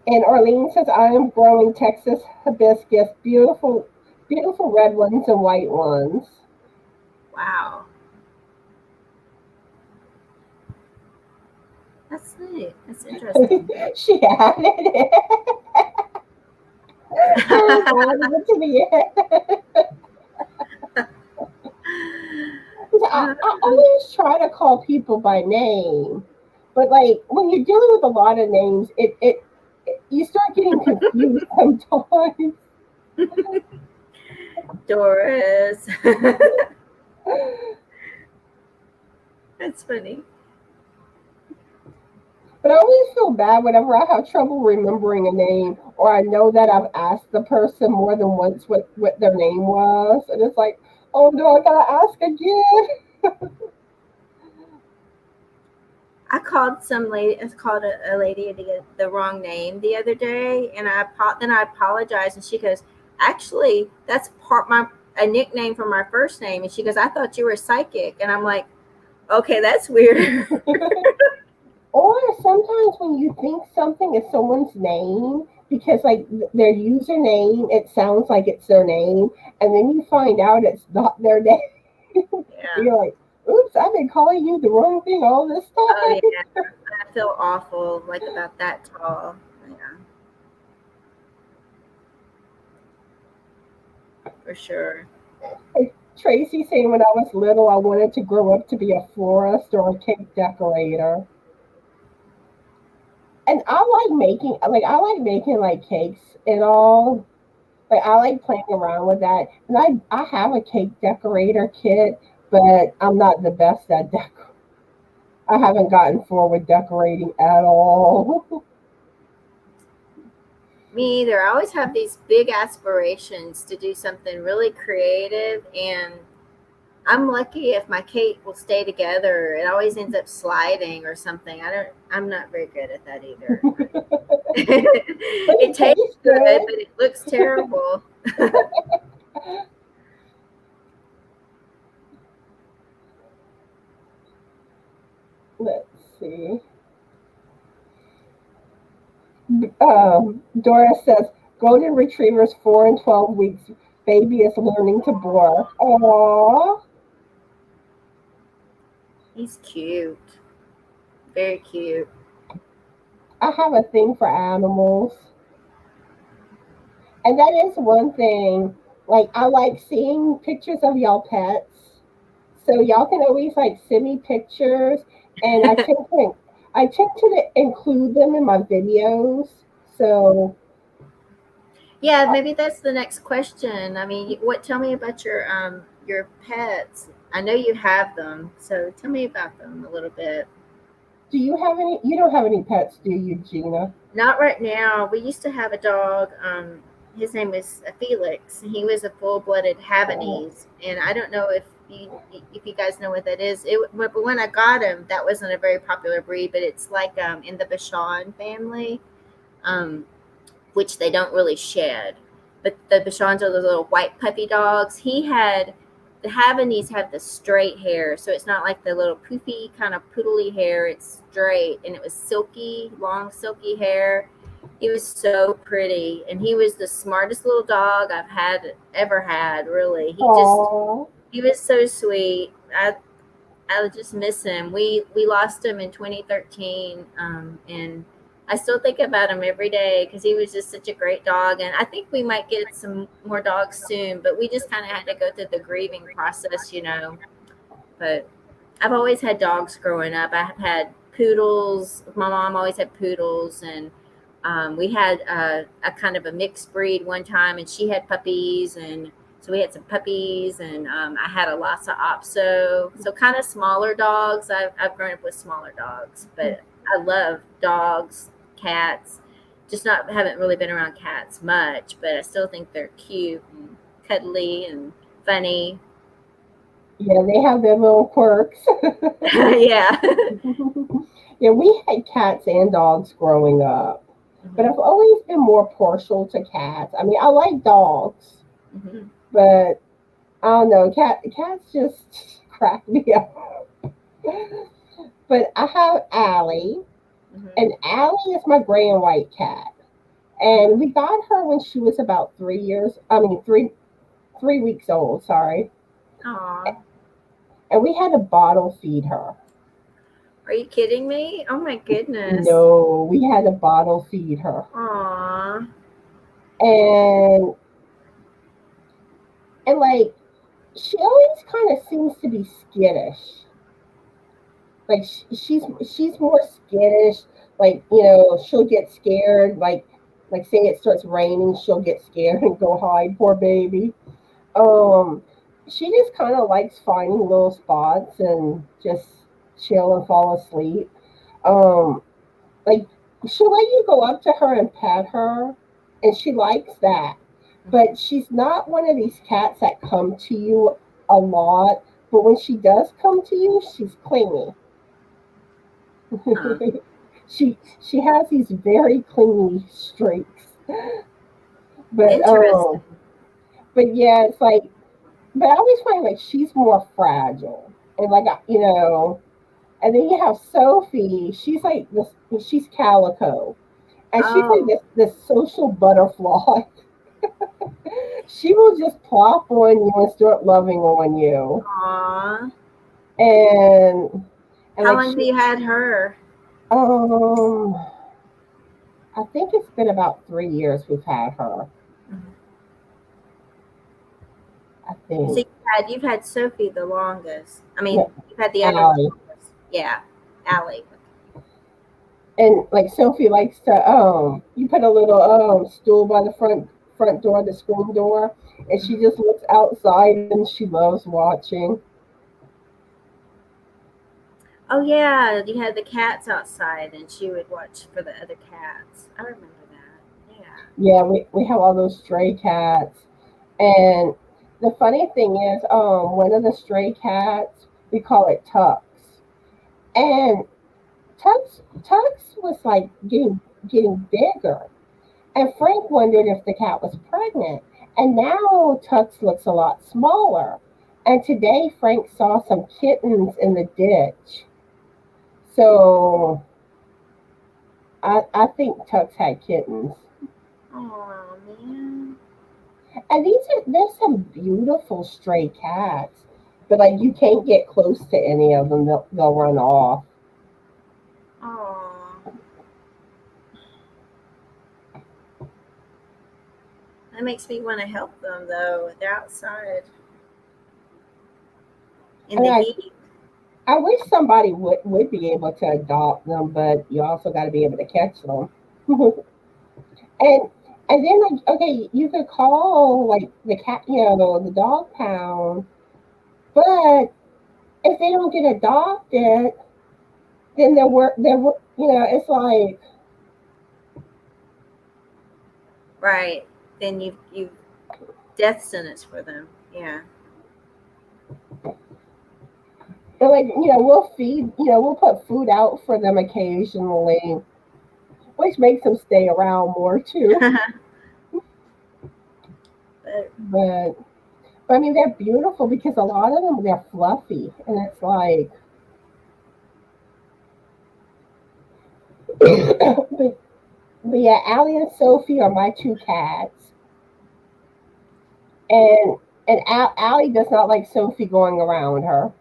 And Arlene says, I am growing Texas hibiscus. Beautiful, beautiful red ones and white ones. Wow. That's neat. That's interesting. She added it. Added it to the end. I always try to call people by name, but like when you're dealing with a lot of names, it you start getting confused sometimes. Doris. That's funny. But I always feel bad whenever I have trouble remembering a name, or I know that I've asked the person more than once what their name was, and it's like, oh no, I gotta ask again. I called some lady. I called a lady to get the wrong name the other day, and then I apologized, and she goes, "Actually, that's part my a nickname for my first name." And she goes, "I thought you were psychic," and I'm like, "Okay, that's weird." Or sometimes when you think something is someone's name, because like their username, it sounds like it's their name, and then you find out it's not their name. Yeah. You're like, oops, I've been calling you the wrong thing all this Oh time. yeah. I feel awful like about that tall. Yeah, for sure. Like Tracy saying when I was little, I wanted to grow up to be a florist or a cake decorator. And I like making like cakes and all. Like I like playing around with that. And I have a cake decorator kit, but I'm not the best at I haven't gotten forward decorating at all. Me either. I always have these big aspirations to do something really creative, and I'm lucky if my cake will stay together. It always ends up sliding or something. I'm not very good at that either. But It it tastes tastes good, good. but it looks terrible. Let's see. Dora says golden retrievers 4 and 12 weeks. Baby is learning to boar. Aww. He's cute. Very cute. I have a thing for animals. And that is one thing. Like I like seeing pictures of y'all pets. So y'all can always like send me pictures, and I tend to include them in my videos. So Yeah, maybe that's the next question. I mean, what? Tell me about your pets. I know you have them, so tell me about them a little bit. do you have any? You don't have any pets, do you, Gina? Not right now. We used to have a dog. His name was Felix. He was a full-blooded Oh, Havanese, and I don't know if you guys know what that is. But when I got him, that wasn't a very popular breed, but it's like in the Bashan family, um, which they don't really shed. but the Bichons are the little white puppy dogs. The Havanese have the straight hair, so it's not like the little poofy kind of poodly hair. It's straight, and it was silky, long silky hair. He was so pretty, and he was the smartest little dog I've ever had. Really, Aww. he was so sweet. I just miss him. We lost him in 2013, and I still think about him every day because he was just such a great dog. And I think we might get some more dogs soon, but we just kind of had to go through the grieving process, But I've always had dogs growing up. I have had poodles. My mom always had poodles, and we had a kind of a mixed breed one time, and she had puppies, and so we had some puppies, and I had a Lhasa Apso. So kind of smaller dogs. I've grown up with smaller dogs, but I love dogs, cats. Just not haven't really been around cats much, but I still think they're cute and cuddly and funny. Yeah, they have their little quirks. Yeah. Yeah, we had cats and dogs growing up, but I've always been more partial to cats. I mean, I like dogs, Mm-hmm. but I don't know, cats just crack me up. But I have Allie, Mm-hmm. and Allie is my gray and white cat. And we got her when she was about 3 years, I mean, 3 weeks old, sorry. Aw. And we had to bottle feed her. Are you kidding me? Oh my goodness. No, we had to bottle feed her. Aw. And like she always kind of seems to be skittish. Like she's more skittish. Like she'll get scared. Like say it starts raining, she'll get scared and go hide. Poor baby. Um, she just kind of likes finding little spots and just chill and fall asleep. Um, like she'll let you go up to her and pet her, and she likes that. But she's not one of these cats that come to you a lot. But when she does come to you, she's clingy. Huh. She has these very clingy streaks. But Interesting. yeah, it's like, but I always find like she's more fragile, and like and then you have Sophie. She's like this. She's calico, and she's like Oh. this social butterfly. She will just plop on you and start loving on you, Aw. and How like long have you had her? um, I think it's been about 3 years we've had her. Mhm. I So think. you've had Sophie the longest. I Yeah, mean, you've had the other one Allie. longest. Yeah, Allie. And like Sophie likes to you put a little stool by the front door, the screen door, and she Mhm. just looks outside and she loves watching. Oh yeah, you had the cats outside, and she would watch for the other cats. I remember that. Yeah. Yeah, we have all those stray cats. And the funny thing is, one of the stray cats, we call it Tux. And Tux was like getting bigger. And Frank wondered if the cat was pregnant. And now Tux looks a lot smaller. And today Frank saw some kittens in the ditch. So I think Tux had kittens. Oh man. And there's some beautiful stray cats. But like you can't get close to any of them, they'll run off. Oh, that makes me want to help them though. They're outside I in mean the heat. I wish somebody would be able to adopt them, but you also got to be able to catch them. and and then like okay, you could call like the cat, the dog pound, but if they don't get adopted, then it's like Right. Then you death sentence for them. Yeah. they're like we'll feed, we'll put food out for them occasionally, which makes them stay around more too. But I mean, they're beautiful because a lot of them, they're fluffy. And it's like, but yeah, Allie and Sophie are my two cats. And Allie does not like Sophie going around her.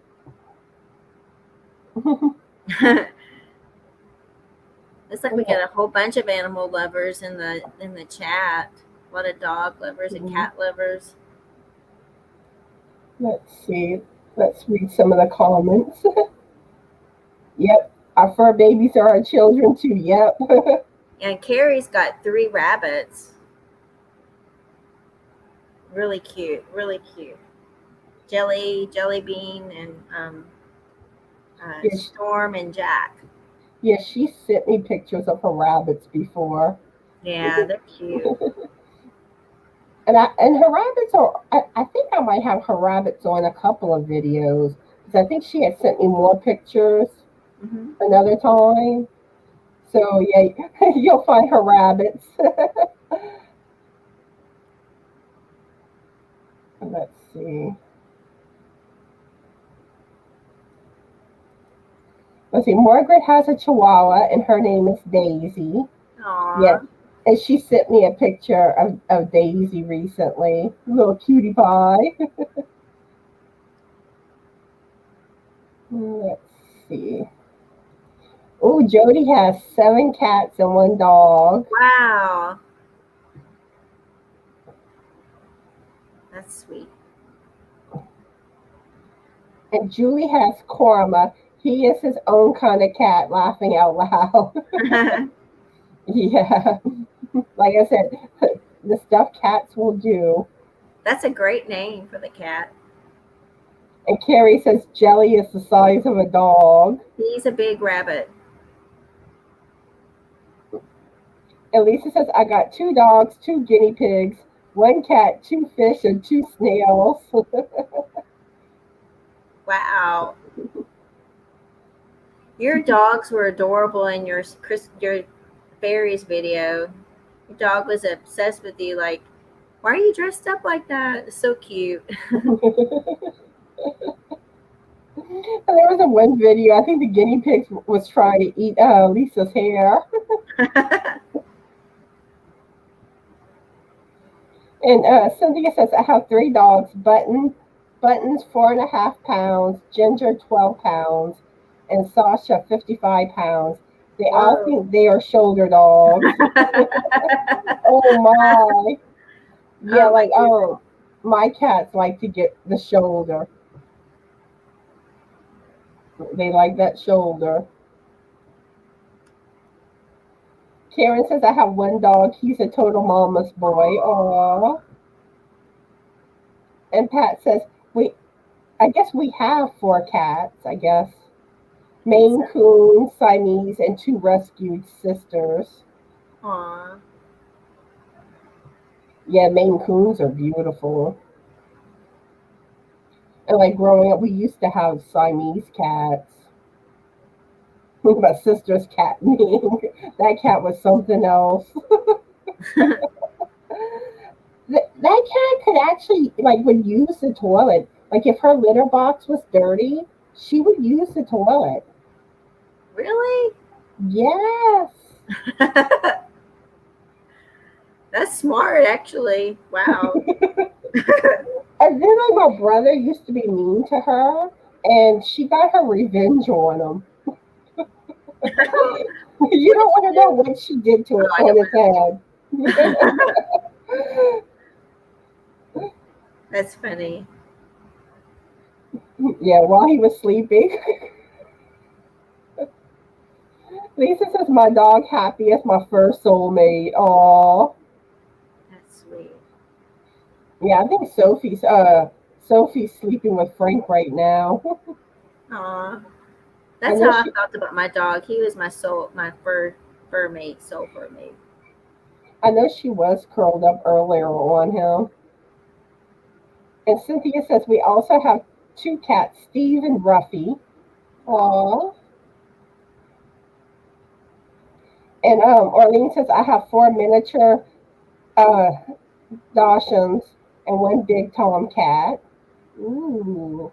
It's like we got a whole bunch of animal lovers in the chat. A lot of dog lovers and cat lovers. Let's see. Let's read some of the comments. Yep. Our fur babies are our children too. Yep. And Carrie's got 3 rabbits. Really cute. Really cute. Jelly Bean, and Yes. Storm and Jack. Yeah, she sent me pictures of her rabbits before. Yeah, they're cute. And her rabbits are. I think I might have her rabbits on a couple of videos because I think she had sent me more pictures another time. So yeah, you'll find her rabbits. Let's see. Let's see. Margaret has a Chihuahua, and her name is Daisy. Aww. Yeah, and she sent me a picture of Daisy recently. Little cutie pie. Let's see. Oh, Jody has 7 cats and 1 dog. Wow. That's sweet. And Julie has Korma. He is his own kind of cat, laughing out loud. Yeah. Like I said, the stuff cats will do. That's a great name for the cat. And Carrie says Jelly is the size of a dog. He's a big rabbit. And Lisa says, I got 2 dogs, 2 guinea pigs, 1 cat, 2 fish, and 2 snails. Wow. Your dogs were adorable in your fairies video. Your dog was obsessed with you. Like, why are you dressed up like that? It's so cute. And there was a one video, I think the guinea pig was trying to eat Lisa's hair. And Cynthia says, I have 3 dogs, Buttons 4.5 pounds, Ginger 12 pounds, and Sasha 55 pounds. They all think they are shoulder dogs. Oh my. Yeah, my cats like to get the shoulder. They like that shoulder. Karen says, I have 1 dog. He's a total mama's boy. Aww. And Pat says, I guess we have 4 cats, I guess. Maine Coon, Siamese, and 2 rescued sisters. Aww. Yeah, Maine Coons are beautiful. And like growing up, we used to have Siamese cats. My sister's cat name. That cat was something else. That cat could actually, would use the toilet. Like, if her litter box was dirty, she would use the toilet. Really? Yes. That's smart, actually. Wow. And then, my brother used to be mean to her, and she got her revenge on him. You don't want to know what she did to him on his head. That's funny. Yeah, while he was sleeping. Lisa says, my dog Happy is my first soulmate. Aww. That's sweet. Yeah, I think Sophie's sleeping with Frank right now. Aw. That's how I felt about my dog. He was my fur mate, soul fur mate. I know she was curled up earlier on him. And Cynthia says, we also have 2 cats, Steve and Ruffy. Aww. And Orlean says, I have 4 miniature Dachshunds. and one big tomcat. Ooh.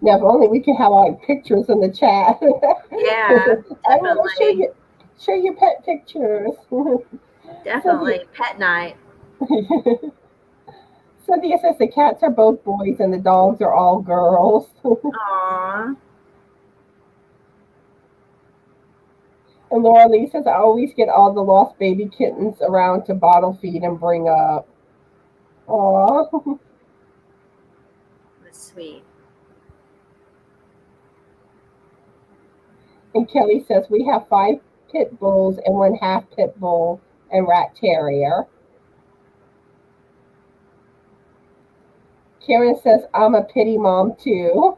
Now, if only we could have like pictures in the chat. Yeah, Everyone, definitely. share your pet pictures. Cynthia, Definitely. Pet night. Cynthia says the cats are both boys and the dogs are all girls. Aw. And Laura Lee says, I always get all the lost baby kittens around to bottle feed and bring up. Aw. That's sweet. And Kelly says, we have 5 pit bulls and one half pit bull and rat terrier. Karen says, I'm a pity mom too.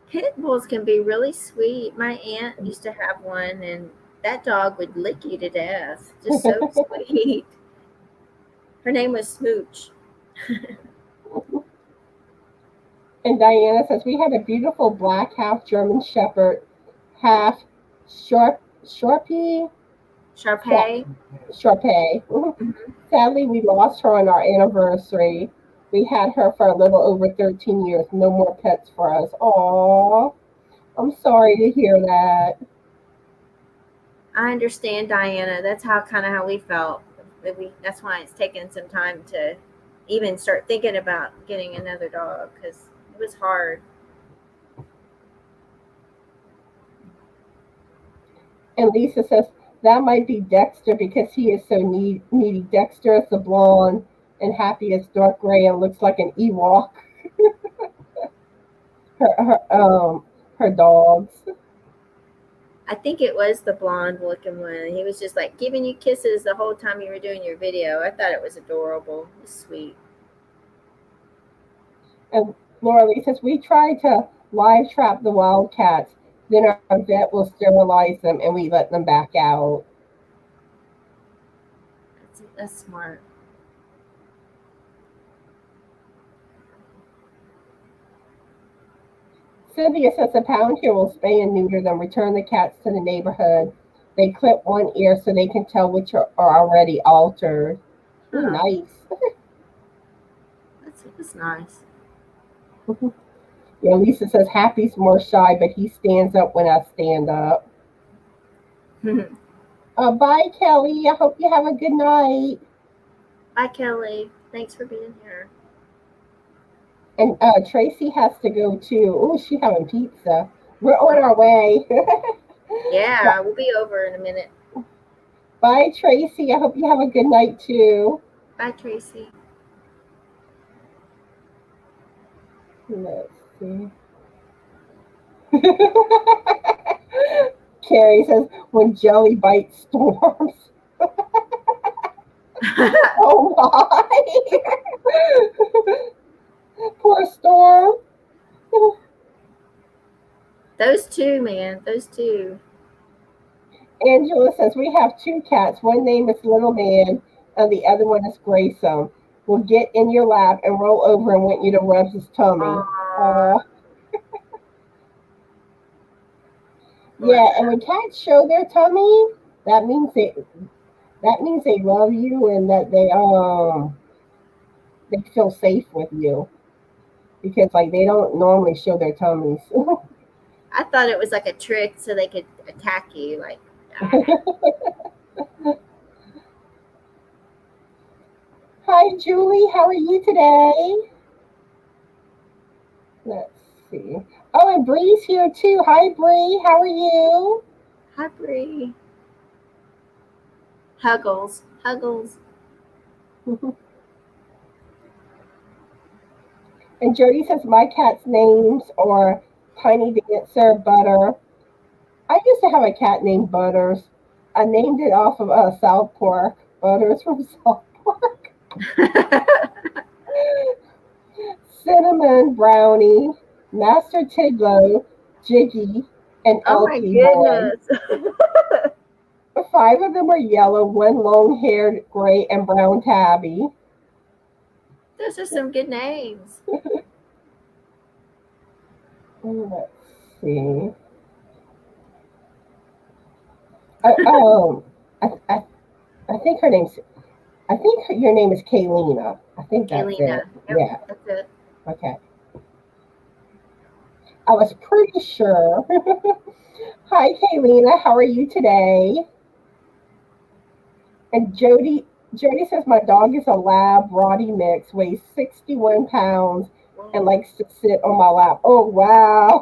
Pit bulls can be really sweet. My aunt used to have one, and that dog would lick you to death. Just so sweet. Her name was Smooch. And Diana says, we had a beautiful black half German Shepherd, half Sharpie, Sharpay. Sharpei. Mhm. Sadly, we lost her on our anniversary. We had her for a little over 13 years. No more pets for us. Aw, I'm sorry to hear that. I understand, Diana. That's how we felt. That's why it's taken some time to even start thinking about getting another dog because it was hard. And Lisa says, that might be Dexter because he is so needy. Dexter is the blonde and Happy is dark gray and looks like an Ewok. Her dogs. I think it was the blonde looking one. He was just like giving you kisses the whole time you were doing your video. I thought it was adorable. It was sweet. And Laura Lee says, we tried to live trap the wildcats. Then our vet will sterilize them and we let them back out. That's smart. Cynthia says the pound here will spay and neuter them, return the cats to the neighborhood. They clip one ear so they can tell which are already altered. Ooh, Oh, nice. that's nice. Yeah, Lisa says Happy's more shy, but he stands up when I stand up. Bye, Kelly. I hope you have a good night. Bye, Kelly. Thanks for being here. And Tracy has to go too. Oh, she's having pizza. We're on our way. Yeah, we'll be over in a minute. Bye, Tracy. I hope you have a good night too. Bye, Tracy. Let's see. Carrie says, when jelly bites storms. Oh my. Poor Storm. Those two, man. Those two. Angela says, we have 2 cats. One name is Little Man and the other one is Grayson. Will get in your lap and roll over and want you to rub his tummy. Aww. Aw. Love Yeah, and that. when cats show their tummy, that means they love you and that they feel safe with you because like they don't normally show their tummies. I thought it was like a trick so they could attack you. Like, ah. Hi, Julie. How are you today? Let's see. Oh, and Bree's here too. Hi, Bree. How are you? Hi, Bree. Huggles. Huggles. And Jody says my cat's names are Tiny Dancer, Butter. I used to have a cat named Butters. I named it off of South Park. Butters from South Park. Cinnamon Brownie, Master Tidlow, Jiggy, and Oh my Elsie Boy. goodness. 5 of them are yellow, one long-haired gray and brown tabby. Those are some good names. Let's see. Uh, um, I, I, I think her name's. I think your name is Kaylina. I think that's Kaylina. it. Yep, Yeah. that's it. Okay. I was pretty sure. Hi, Kaylina. How are you today? And Jody says my dog is a lab Roddy mix, weighs 61 pounds, and Whoa, likes to sit on my lap. Oh wow.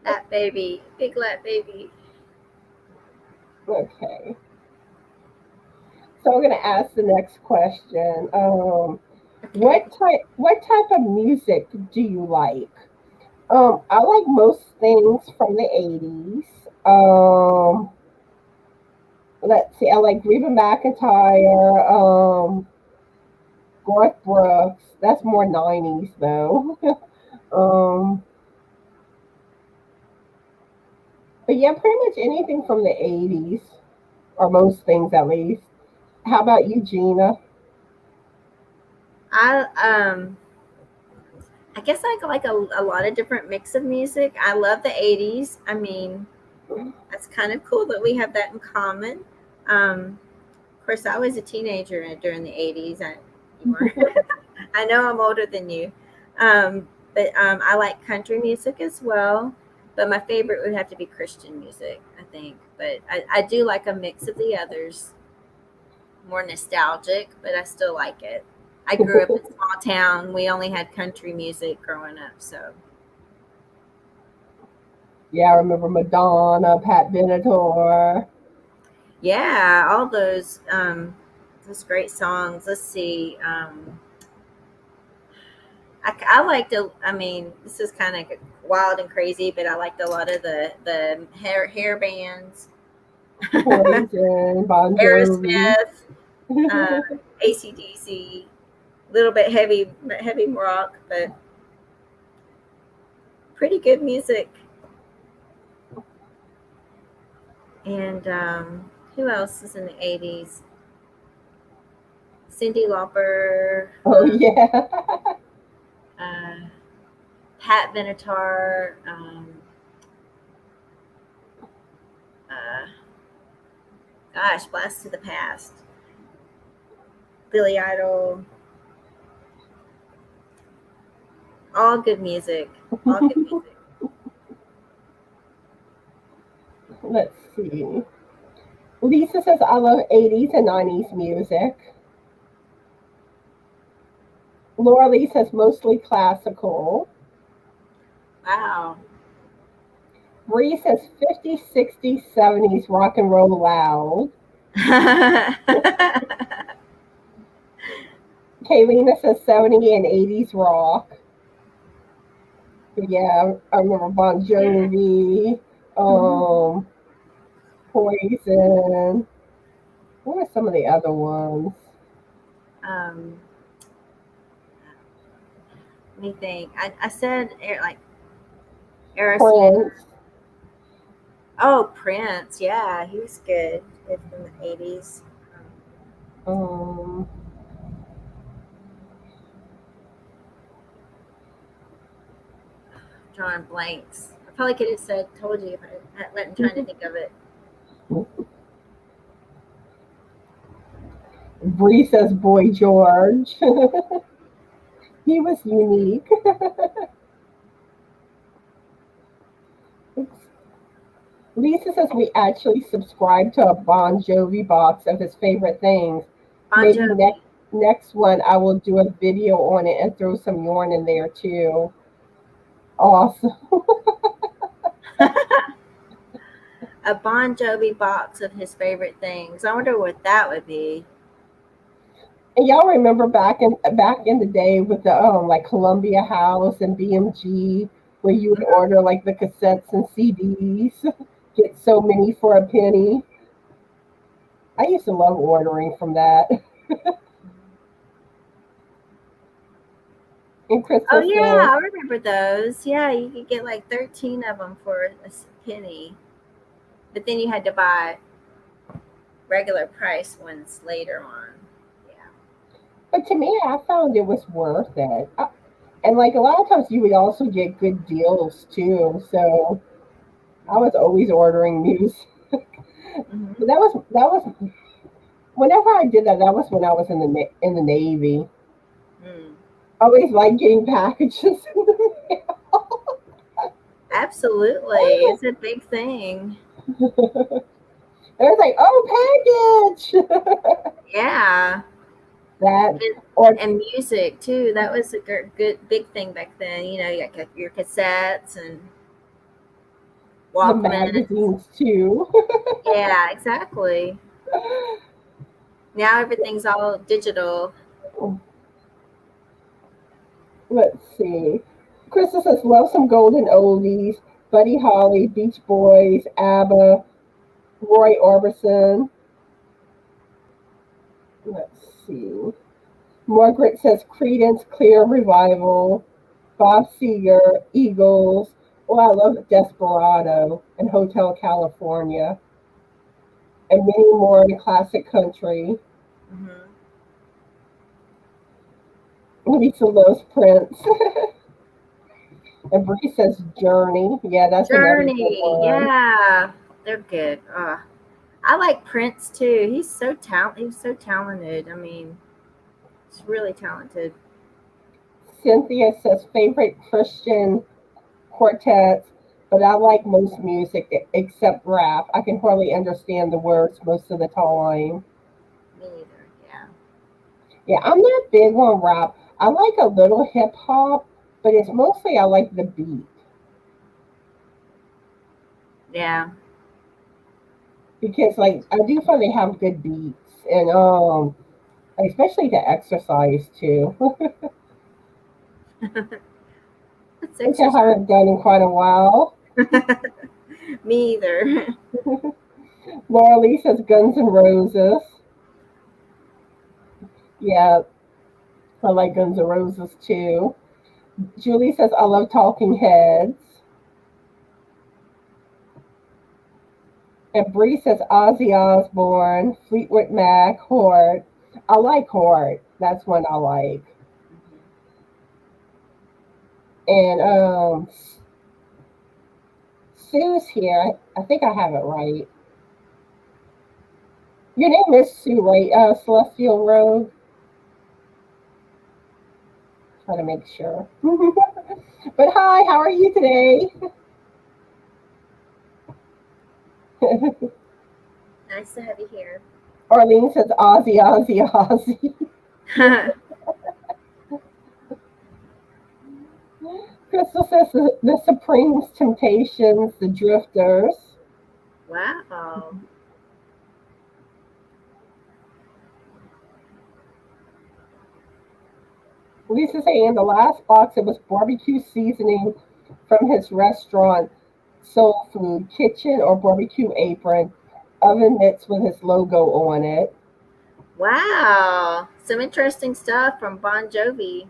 that baby, big lap baby. Okay. So I'm gonna ask the next question. Okay. What type of music do you like? I like most things from the 80s. Let's see, I like Reba McEntire, Garth Brooks. That's more 90s though. um, but yeah, pretty much anything from the 80s, or most things at least. How about you, Gina? I I guess I like a lot of different mix of music. I love the 80s. I mean, that's kind of cool that we have that in common. Of course, I was a teenager during the 80s. You were. I know I'm older than you. But I like country music as well. But my favorite would have to be Christian music, I think. But I do like a mix of the others. More nostalgic, but I still like it. I grew up in a small town. We only had country music growing up, so Yeah, I remember Madonna, Pat Benatar. yeah, all those great songs. Let's see. I liked a. I mean, this is kind of wild and crazy, but I liked a lot of the hair bands. Poison, Bon Jovi. Aerosmith, uh, ACDC, a little bit heavy rock, but pretty good music. And who else is in the 80s? Cindy Lauper, Oh yeah. uh, Pat Benatar, uh, gosh, Blast to the Past, Billy Idol, all good music. All good music. Let's see. Lisa says I love 80s and 90s music. Laura Lee says mostly classical. Wow. Bree says 50s, 60s, 70s rock and roll loud. Kaylina says 70s and 80s rock. Yeah, I remember Bon Yeah. Jovi, Poison. What are some of the other ones? um, Let me think. I said like Aerosmith. Prince. Oh, Prince. Yeah, he was good. Good from the 80s. Um, Drawing blanks. I probably could have told you if I wasn't trying to think of it. Bree says Boy George. He was unique. Lisa says we actually subscribe to a Bon Jovi box of his favorite things. Bon Maybe Jovi. next one I will do a video on it and throw some yarn in there too. Awesome. A Bon Jovi box of his favorite things. I wonder what that would be. And y'all remember back in the day with the like Columbia House and BMG where you would order like the cassettes and CDs, get so many for a penny. I used to love ordering from that. And Oh Crystal yeah, says, I remember those. Yeah, you could get like 13 of them for a penny, but then you had to buy regular price ones later on. Yeah. but to me, I found it was worth it. And like a lot of times you would also get good deals too. So I was always ordering music. Hmm. But that was whenever I did that, that was when I was in the Navy. Mm. I always like getting packages in the Absolutely. It's a big thing. mail. It was like, oh, package. Yeah. That And, or and music too. That was a good big thing back then. You got your cassettes and the Walkman. magazines too. Yeah, exactly. Now everything's all digital. Let's see. Crystal says, love some golden oldies. Buddy Holly, Beach Boys, ABBA, Roy Orbison. Let's see. Margaret says, Credence, Clear Revival, Bob Seger, Eagles. Oh, I love Desperado and Hotel California, and many more in classic country. Hmm. Lisa loves Prince. And Bree says Journey. Yeah, that's another good Journey. one. Yeah, they're good. I like Prince too. He's so talented. I mean, he's really talented. Cynthia says favorite Christian quartets, but I like most music except rap. I can hardly understand the words most of the time. Me neither. Yeah. Yeah, I'm not big on rap. I like a little hip hop, but it's mostly I like the beat Yeah. because like I do find they have good beats and especially to exercise too, That's which I exercise. haven't done in quite a while. Me either. Laura Lee says Guns N' Roses. Yeah, I like Guns N' Roses too. Julie says I love Talking Heads. And Bree says Ozzy Osbourne, Fleetwood Mac, Hort. I like Hort. That's one I like. And Sue's here. I think I have it right. Your name is Sue, right? Celestial Road. Try to make sure. But hi, how are you today? Nice to have you here. Arlene says Ozzy, Ozzy, Ozzy. Crystal says the Supremes, Temptations, the Drifters. Wow. Lisa saying in the last box it was barbecue seasoning from his restaurant, Soul Food Kitchen or Barbecue Apron, oven mitts with his logo on it. Wow. Some interesting stuff from Bon Jovi.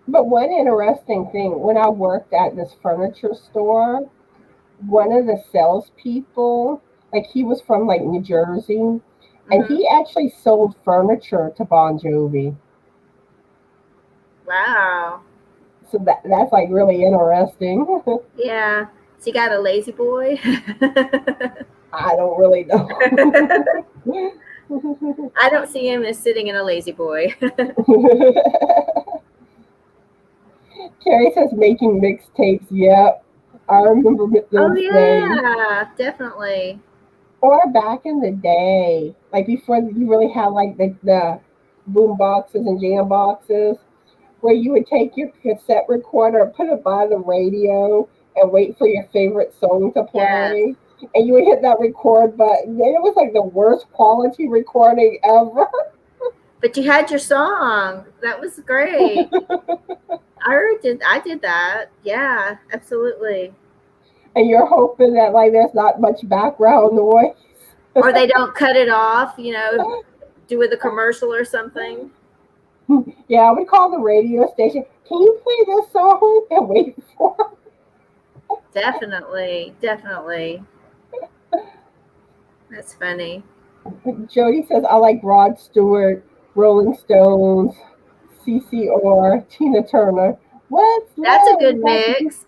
But one interesting thing, when I worked at this furniture store, one of the salespeople, like he was from like New Jersey, and Hmm. he actually sold furniture to Bon Jovi. Wow. So that's like really interesting. Yeah. So you got a lazy boy? I don't really know. I don't see him as sitting in a lazy boy. Carrie says making mixtapes. Yep, I remember Oh those days. yeah, definitely. Or back in the day, like before you really had like the boom boxes and jam boxes, where you would take your cassette recorder, put it by the radio, and wait for your favorite song to Yes. play. And you would hit that record button. Then it was like the worst quality recording ever. But you had your song. That was great. I did that. Yeah, absolutely. And you're hoping that like there's not much background noise. Or they don't cut it off, do with a commercial or something. Yeah, I would call the radio station. Can you play this song and wait for Definitely, definitely. That's funny. it? Jody says I like Rod Stewart, Rolling Stones, CCR, Tina Turner. What's That's a love? good mix.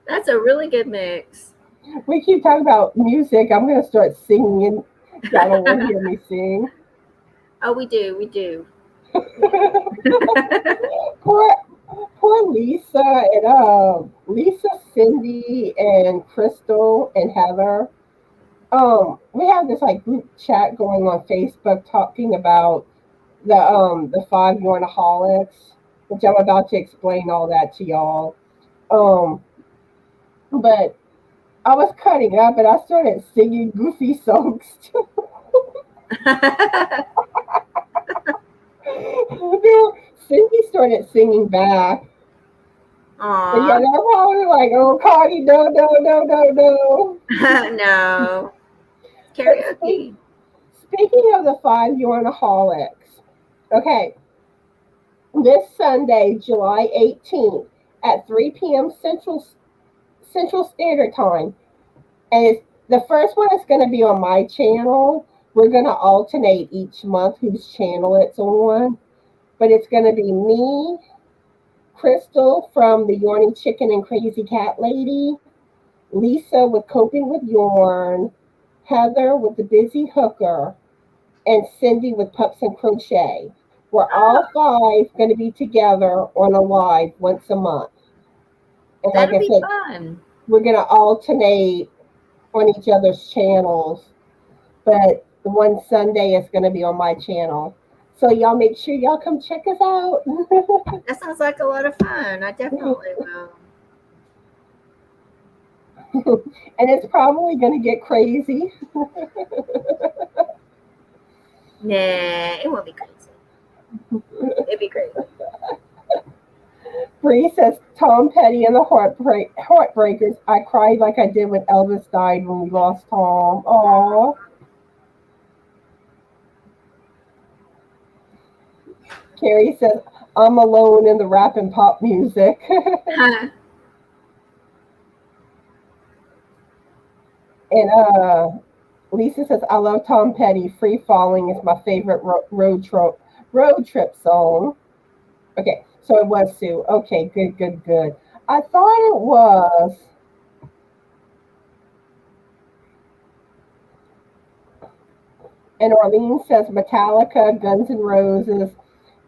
That's a really good mix. We keep talking about music. I'm gonna start singing. Y'all don't want to hear me sing. Oh, we do. We do. poor, poor Lisa and Lisa, Cindy, and Crystal and Heather. We have this like group chat going on Facebook talking about the five Yarnaholics, which I'm about to explain all that to y'all. Um, but I was cutting up and I started singing goofy songs too. Cindy started singing back. But yeah, Aw. they're probably like, oh, Connie, no, no, no, no, no. No. But Karaoke. speaking of the five Yarnaholics, okay, this Sunday, July 18th at 3 p.m. Central Standard Time, and the first one is going to be on my channel. We're going to alternate each month whose channel it's on, but it's going to be me, Crystal from the Yarning Chicken and Crazy Cat Lady, Lisa with Coping with Yarn, Heather with the Busy Hooker, and Cindy with Pups and Crochet. We're all five going to be together on a live once a month. And like That'll I be said, fun. we're going to alternate on each other's channels, but the one Sunday is going to be on my channel. So y'all make sure y'all come check us out. That sounds like a lot of fun. I definitely will. And it's probably going to get crazy. Nah, it won't be crazy. It'd be great. Bree says Tom Petty and the Heartbreakers. I cried like I did when Elvis died when we lost Tom. Aww. Carrie says I'm alone in the rap and pop music. And Lisa says I love Tom Petty. Free Falling is my favorite road trip song. Okay, so it was Sue. Okay, good, good, good. I thought it was. And Arlene says Metallica, Guns N' Roses,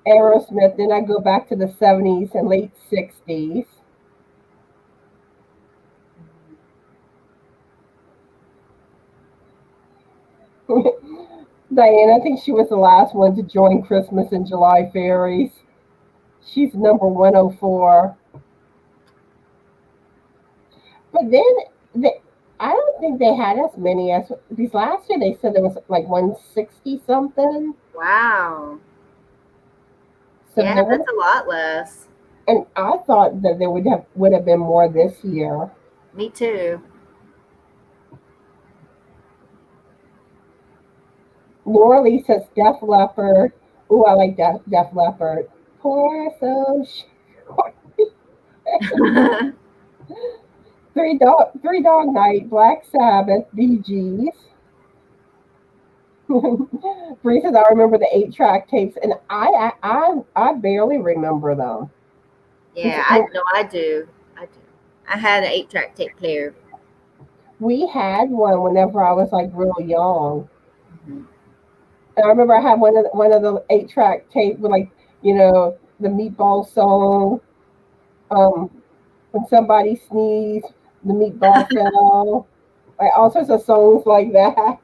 Aerosmith. Then I go back to the 70s and late 60s. Diane, I think she was the last one to join Christmas and July fairies. She's number 104. But then I don't think they had as many as these last year. They said there was like 160 something. Wow. So Yeah, there that's would, a lot less. and I thought that there would have been more this year. Me too. Laura Lee says Def Leppard. Ooh, I like Def Leppard. Poor so short. Three Dog Night, Black Sabbath, Bee Gees. Bree says I remember the 8-track tapes, and I barely remember them. Yeah, I know I do. I do. I had an 8-track tape player. We had one whenever I was like real young. Mhm. And I remember I had one of the 8-track tape with like, the meatball song. Um, when somebody sneezed, the meatball fell. Like all sorts of songs like that.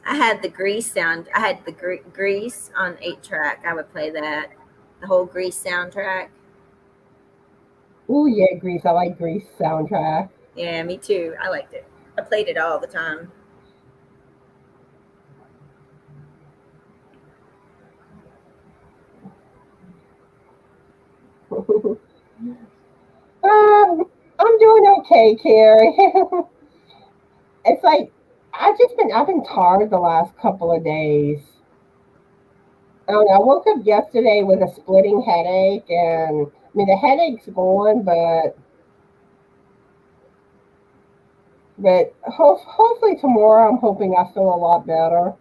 I had the Grease sound. I had the Grease on 8-track. I would play that. The whole Grease soundtrack. Ooh yeah, Grease. I like Grease soundtrack. Yeah, me too. I liked it. I played it all the time. I'm doing okay, Carrie. It's like I've been tired the last couple of days. I don't know. I woke up yesterday with a splitting headache, and I mean the headache's gone, but hopefully tomorrow I'm hoping I feel a lot better.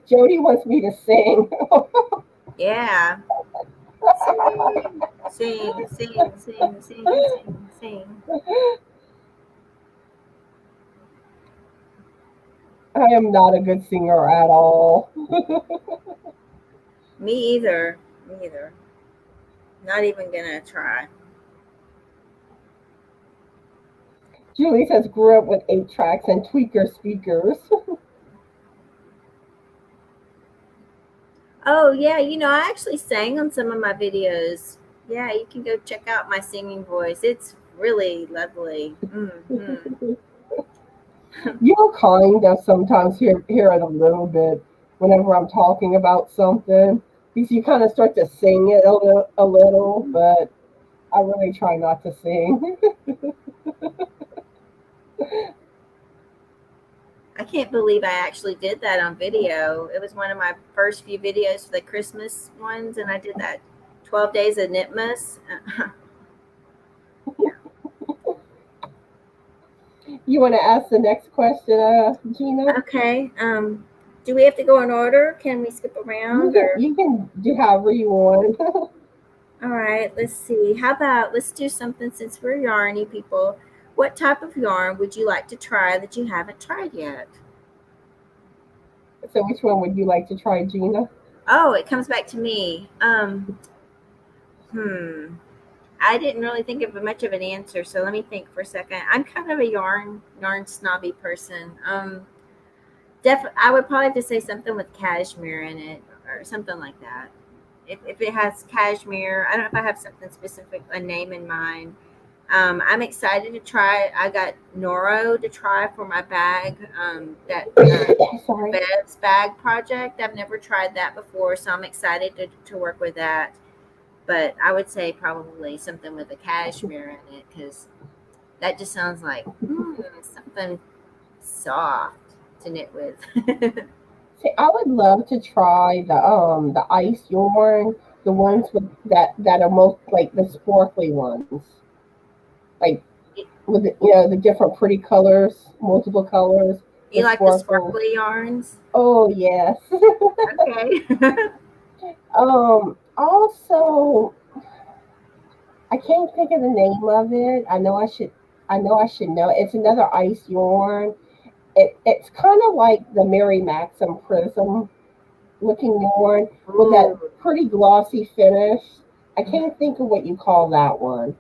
Jody wants me to sing. Yeah. Sing, sing, sing, sing, sing, sing, sing. I am not a good singer at all. Me either. Me either. Not even gonna try. Julie says grew up with 8 tracks and tweaker speakers. Oh yeah, I actually sang on some of my videos. Yeah, you can go check out my singing voice. It's really lovely. You'll kind of sometimes hear it a little bit whenever I'm talking about something because you kind of start to sing it a little, but I really try not to sing. I can't believe I actually did that on video. It was one of my first few videos for the Christmas ones, and I did that 12 days of Knitmas. You want to ask the next question, Gina? Okay. Do we have to go in order? Can we skip You around can or? you can do however you want. All right, let's see. How about let's do something since we're yarny people. What type of yarn would you like to try that you haven't tried yet? So, which one would you like to try, Gina? Oh, it comes back to me. Hmm. I didn't really think of much of an answer, so let me think for a second. I'm kind of a yarn snobby person. I would probably have to say something with cashmere in it or something like that. If it has cashmere, I don't know if I have something specific, a name in mind. I'm excited to try. I got Noro to try for my bag. The Sorry. Bev's bag project. I've never tried that before, so I'm excited to work with that. But I would say probably something with a cashmere in it because that just sounds like something soft to knit with. See, I would love to try the ice yarn, the ones with that are most like the sparkly ones, like with the different pretty colors, multiple colors, You the like the sparkles. sparkly yarns? Oh yes. Okay. Also, I can't think of the name of it. I know I should. I know I should know. It's another ice yarn. It's kind of like the Mary Maxim Prism looking yarn with that Ooh. pretty glossy finish. I Mhm. can't think of what you call that one.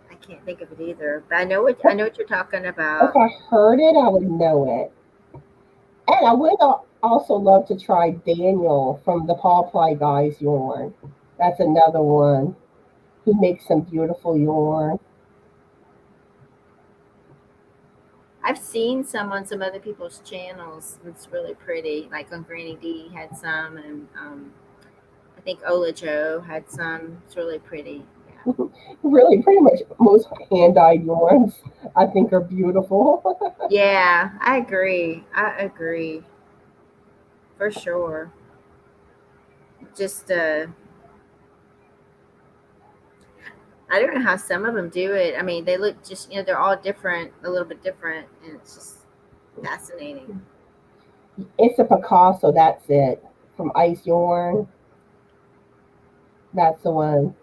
I can't think of it either. But I know what you're talking If about. I heard it, I would know it. And I would also love to try Daniel from the Paw Ply Guys yarn. That's another one. He makes some beautiful yarn. I've seen some on some other people's channels. It's really pretty. Like on Granny D had some, and I think Ola Joe had some. It's really pretty. Yeah. Really, pretty much most hand dyed yarns I think are beautiful. Yeah, I agree. I agree for sure. Just I don't know how some of them do it. I mean, they look just they're all different, a little bit different, and it's just fascinating. It's a Picasso, that's it. From Ice Yarn. That's the one.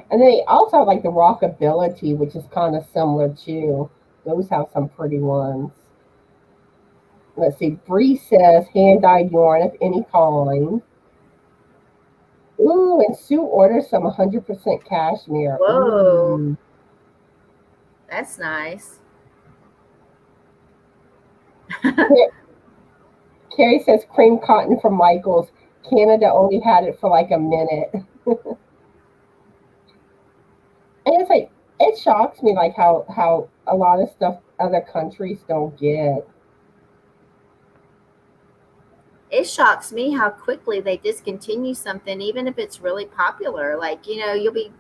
And then they also have like the Rockability, which is kind of similar too. Those have some pretty ones. Let's see. Bree says hand dyed yarn of any kind. Ooh, and Sue orders some 100% cashmere. Whoa, Ooh. that's nice. Carrie says cream cotton from Michaels. Canada only had it for like a minute. And it's like it shocks me like how a lot of stuff other countries don't get. It shocks me how quickly they discontinue something, even if it's really popular. Like, you'll be,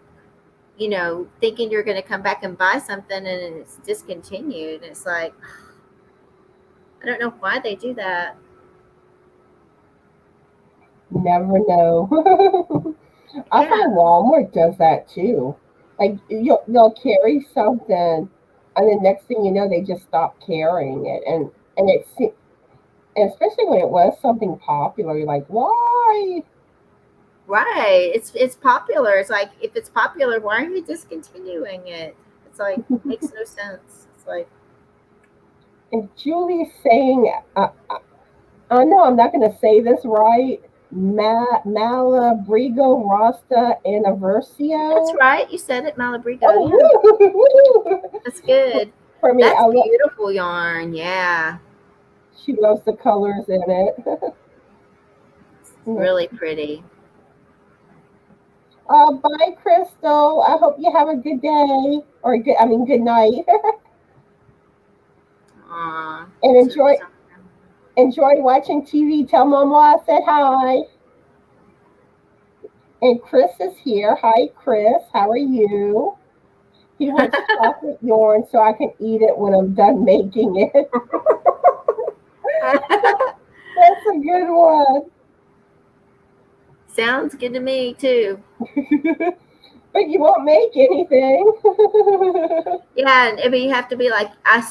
thinking you're going to come back and buy something and it's discontinued. It's like, I don't know why they do that. Never know. I Yeah. find Walmart does that too. Like they'll carry something, And the next thing you know, they just stop carrying it, and and especially when it was something popular, you're like, why? Right. It's popular. It's like if it's popular, why are you discontinuing it? It's like makes no sense. It's like And Julie's saying, I know I'm not going to say this right. Malabrigo Rasta that's Anniversario. right. You said it, Malabrigo. Oh, Yeah, woo! that's good. For me, That's beautiful yarn. Yeah, she loves the colors in it. it's really pretty. Bye, Crystal. I hope you have a good day, or good. I mean, good night, Aw. and So enjoy watching TV. Tell Mama I said hi. And Chris is here. Hi, Chris. How are you? He wants chocolate yarn so I can eat it when I'm done making it. That's a good one. sounds good to me too. But you won't make anything. Yeah, and you have to be like, I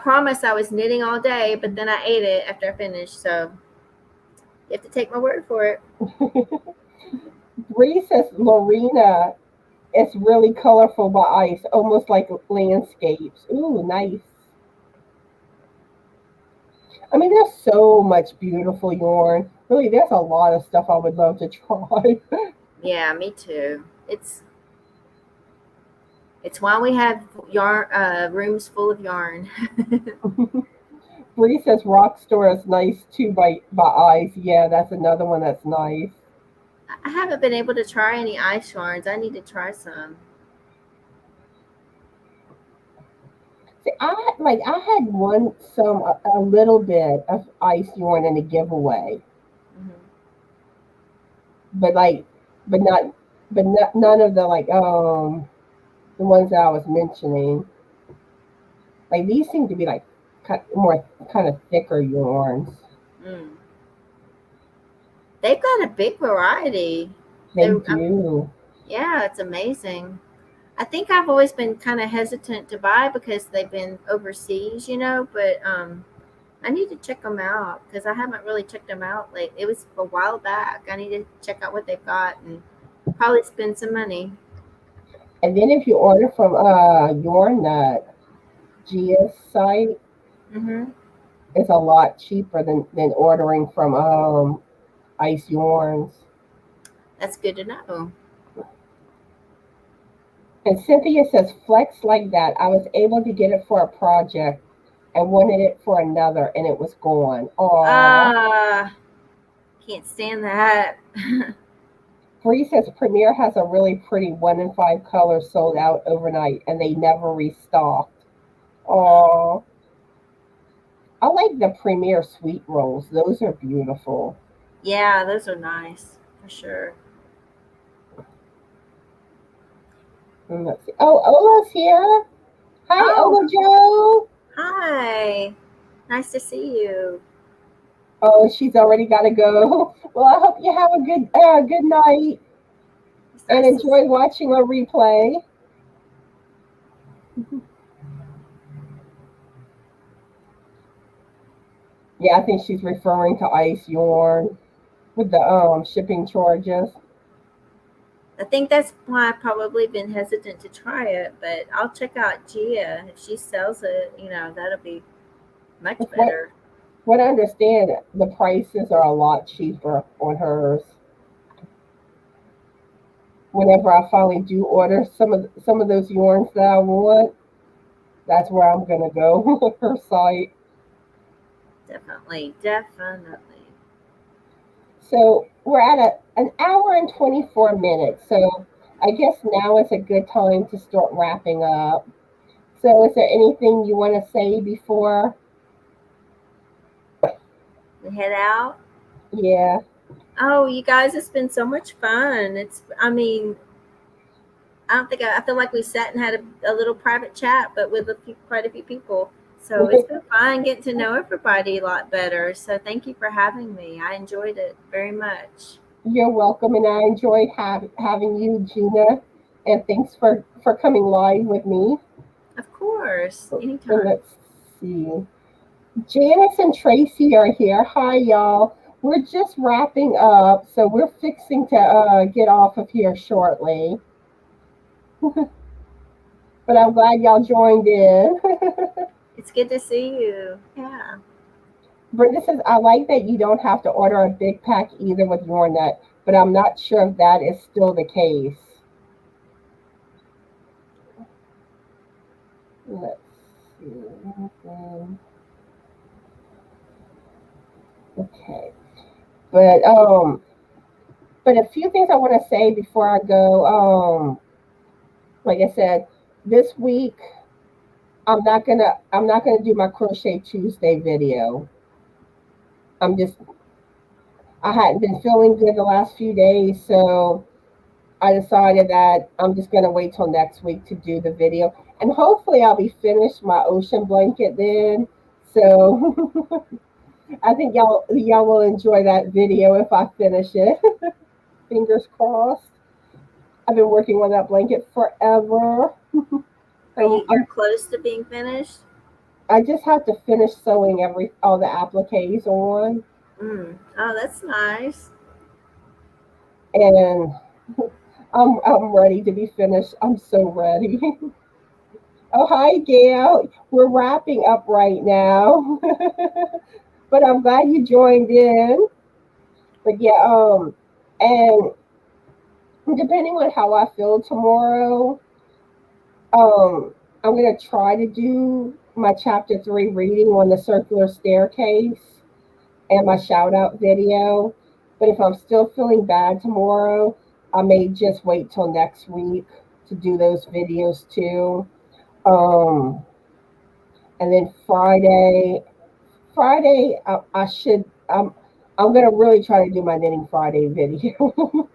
promise I was knitting all day, but then I ate it after I finished. So you have to take my word for it. Bree says Lorena, it's really colorful by ice, almost like landscapes. Ooh, nice. I mean, there's so much beautiful yarn. Really, there's a lot of stuff I would love to try. Yeah, me too. It's why we have yarn rooms full of yarn. Bree says Rock Store is nice too by ice. Yeah, that's another one that's nice. I haven't been able to try any ice yarns. I need to try some. See, I had one a little bit of ice yarn in a giveaway, Hmm. but like, but not, none of the the ones that I was mentioning. Like these seem to be like more kind of thicker yarns. Mm. They've got a big variety. They do. Yeah, it's amazing. I think I've always been kind of hesitant to buy because they've been overseas, but I need to check them out because I haven't really checked them out. Like it was a while back. I need to check out what they've got and probably spend some money. And then if you order from Yarn Nut, Gia's site, Hmm. it's a lot cheaper than ordering from Ice Yarns. That's good to know. And Cynthia says, flex like that. I was able to get it for a project and wanted it for another, and it was gone. Aw. Can't stand that. Bree says, Premier has a really pretty 1 in 5 color sold out overnight, and they never restocked. Aw. I like the Premier sweet rolls. Those are beautiful. Yeah, those are nice for sure. Let's see. Oh, Ola's here. Hi, Oh, Ola Joe. hi. Nice to see you. Oh, she's already got to go. Well, I hope you have a good night It's and nice to enjoy watching a replay. Yeah, I think she's referring to Ice Yarn with the shipping charges. I think that's why I've probably been hesitant to try it, but I'll check out Gia. If she sells it, that'll be much What better. what I understand, the prices are a lot cheaper on hers. Whenever I finally do order some of those yarns that I want, that's where I'm gonna go. Her site. Definitely, definitely. So we're at an hour and 24 minutes. So I guess now is a good time to start wrapping up. So is there anything you want to say before? We head out. Yeah. Oh, you guys, it's been so much fun. I mean, I don't think I feel like we sat and had a little private chat, but with quite a few people. So it's been fun getting to know everybody a lot better. So thank you for having me. I enjoyed it very much. You're welcome, and I enjoyed having you, Gina. And thanks for coming live with me. Of course. And Anytime. let's see. Janice and Tracy are here. Hi, y'all. We're just wrapping up, so we're fixing to get off of here shortly. But I'm glad y'all joined in. It's good to see you. Yeah. Brenda says, I like that you don't have to order a big pack either with your nut, but I'm not sure if that is still the case. Let's see. Okay. But but a few things I want to say before I go. Like I said, this week I'm not gonna do my crochet Tuesday video. I'm just I hadn't been feeling good the last few days, so I decided that I'm just gonna wait till next week to do the video, and hopefully I'll be finished my ocean blanket then. So I think y'all will enjoy that video if I finish it. Fingers crossed. I've been working on that blanket forever. You're close to being finished? I just have to finish sewing all the appliques on, Oh, that's nice. and I'm ready to be finished. I'm so ready. Oh, hi, Gail. We're wrapping up right now, but I'm glad you joined in. But yeah, and depending on how I feel tomorrow, I'm gonna try to do my chapter 3 reading on the circular staircase and my shout out video. But if I'm still feeling bad tomorrow, I may just wait till next week to do those videos too. Um, and then Friday, I should. I'm gonna really try to do my knitting Friday video.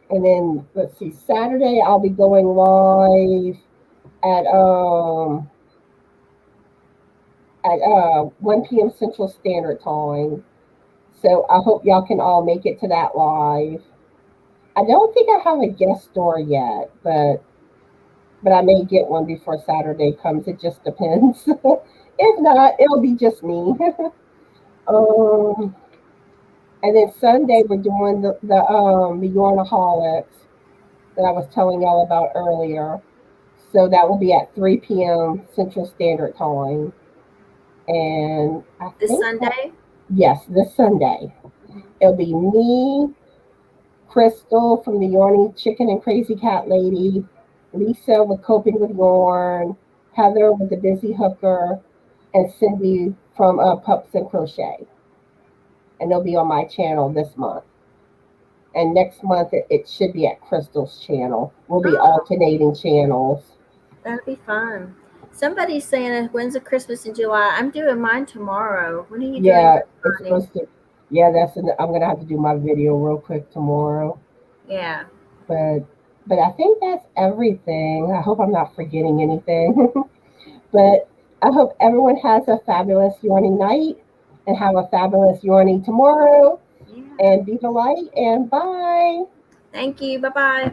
And then let's see, Saturday I'll be going live at 1 p.m. Central Standard Time. So I hope y'all can all make it to that live. I don't think I have a guest star yet, but I may get one before Saturday comes. It just depends. If not, it'll be just me. um, and then Sunday we're doing the Yarnaholics that I was telling y'all about earlier. So that will be at 3 p.m. Central Standard Time. And I This think that, Sunday? yes, this Sunday. Mhm. It'll be me, Crystal from the Yarny Chicken and Crazy Cat Lady, Lisa with Coping with Yarn, Heather with the Busy Hooker, and Cindy from Pups and Crochet. And they'll be on my channel this month. And next month it should be at Crystal's channel. We'll be Oh, alternating channels. that'll be fun. Somebody's saying, when's the Christmas in July? I'm doing mine tomorrow. When are you doing Yeah, yours, it's Connie? supposed to. Yeah, I'm gonna have to do my video real quick tomorrow. Yeah. But I think that's everything. I hope I'm not forgetting anything. But I hope everyone has a fabulous yarning night and have a fabulous yarning tomorrow. Yeah. And be the light and bye. Thank you. Bye bye.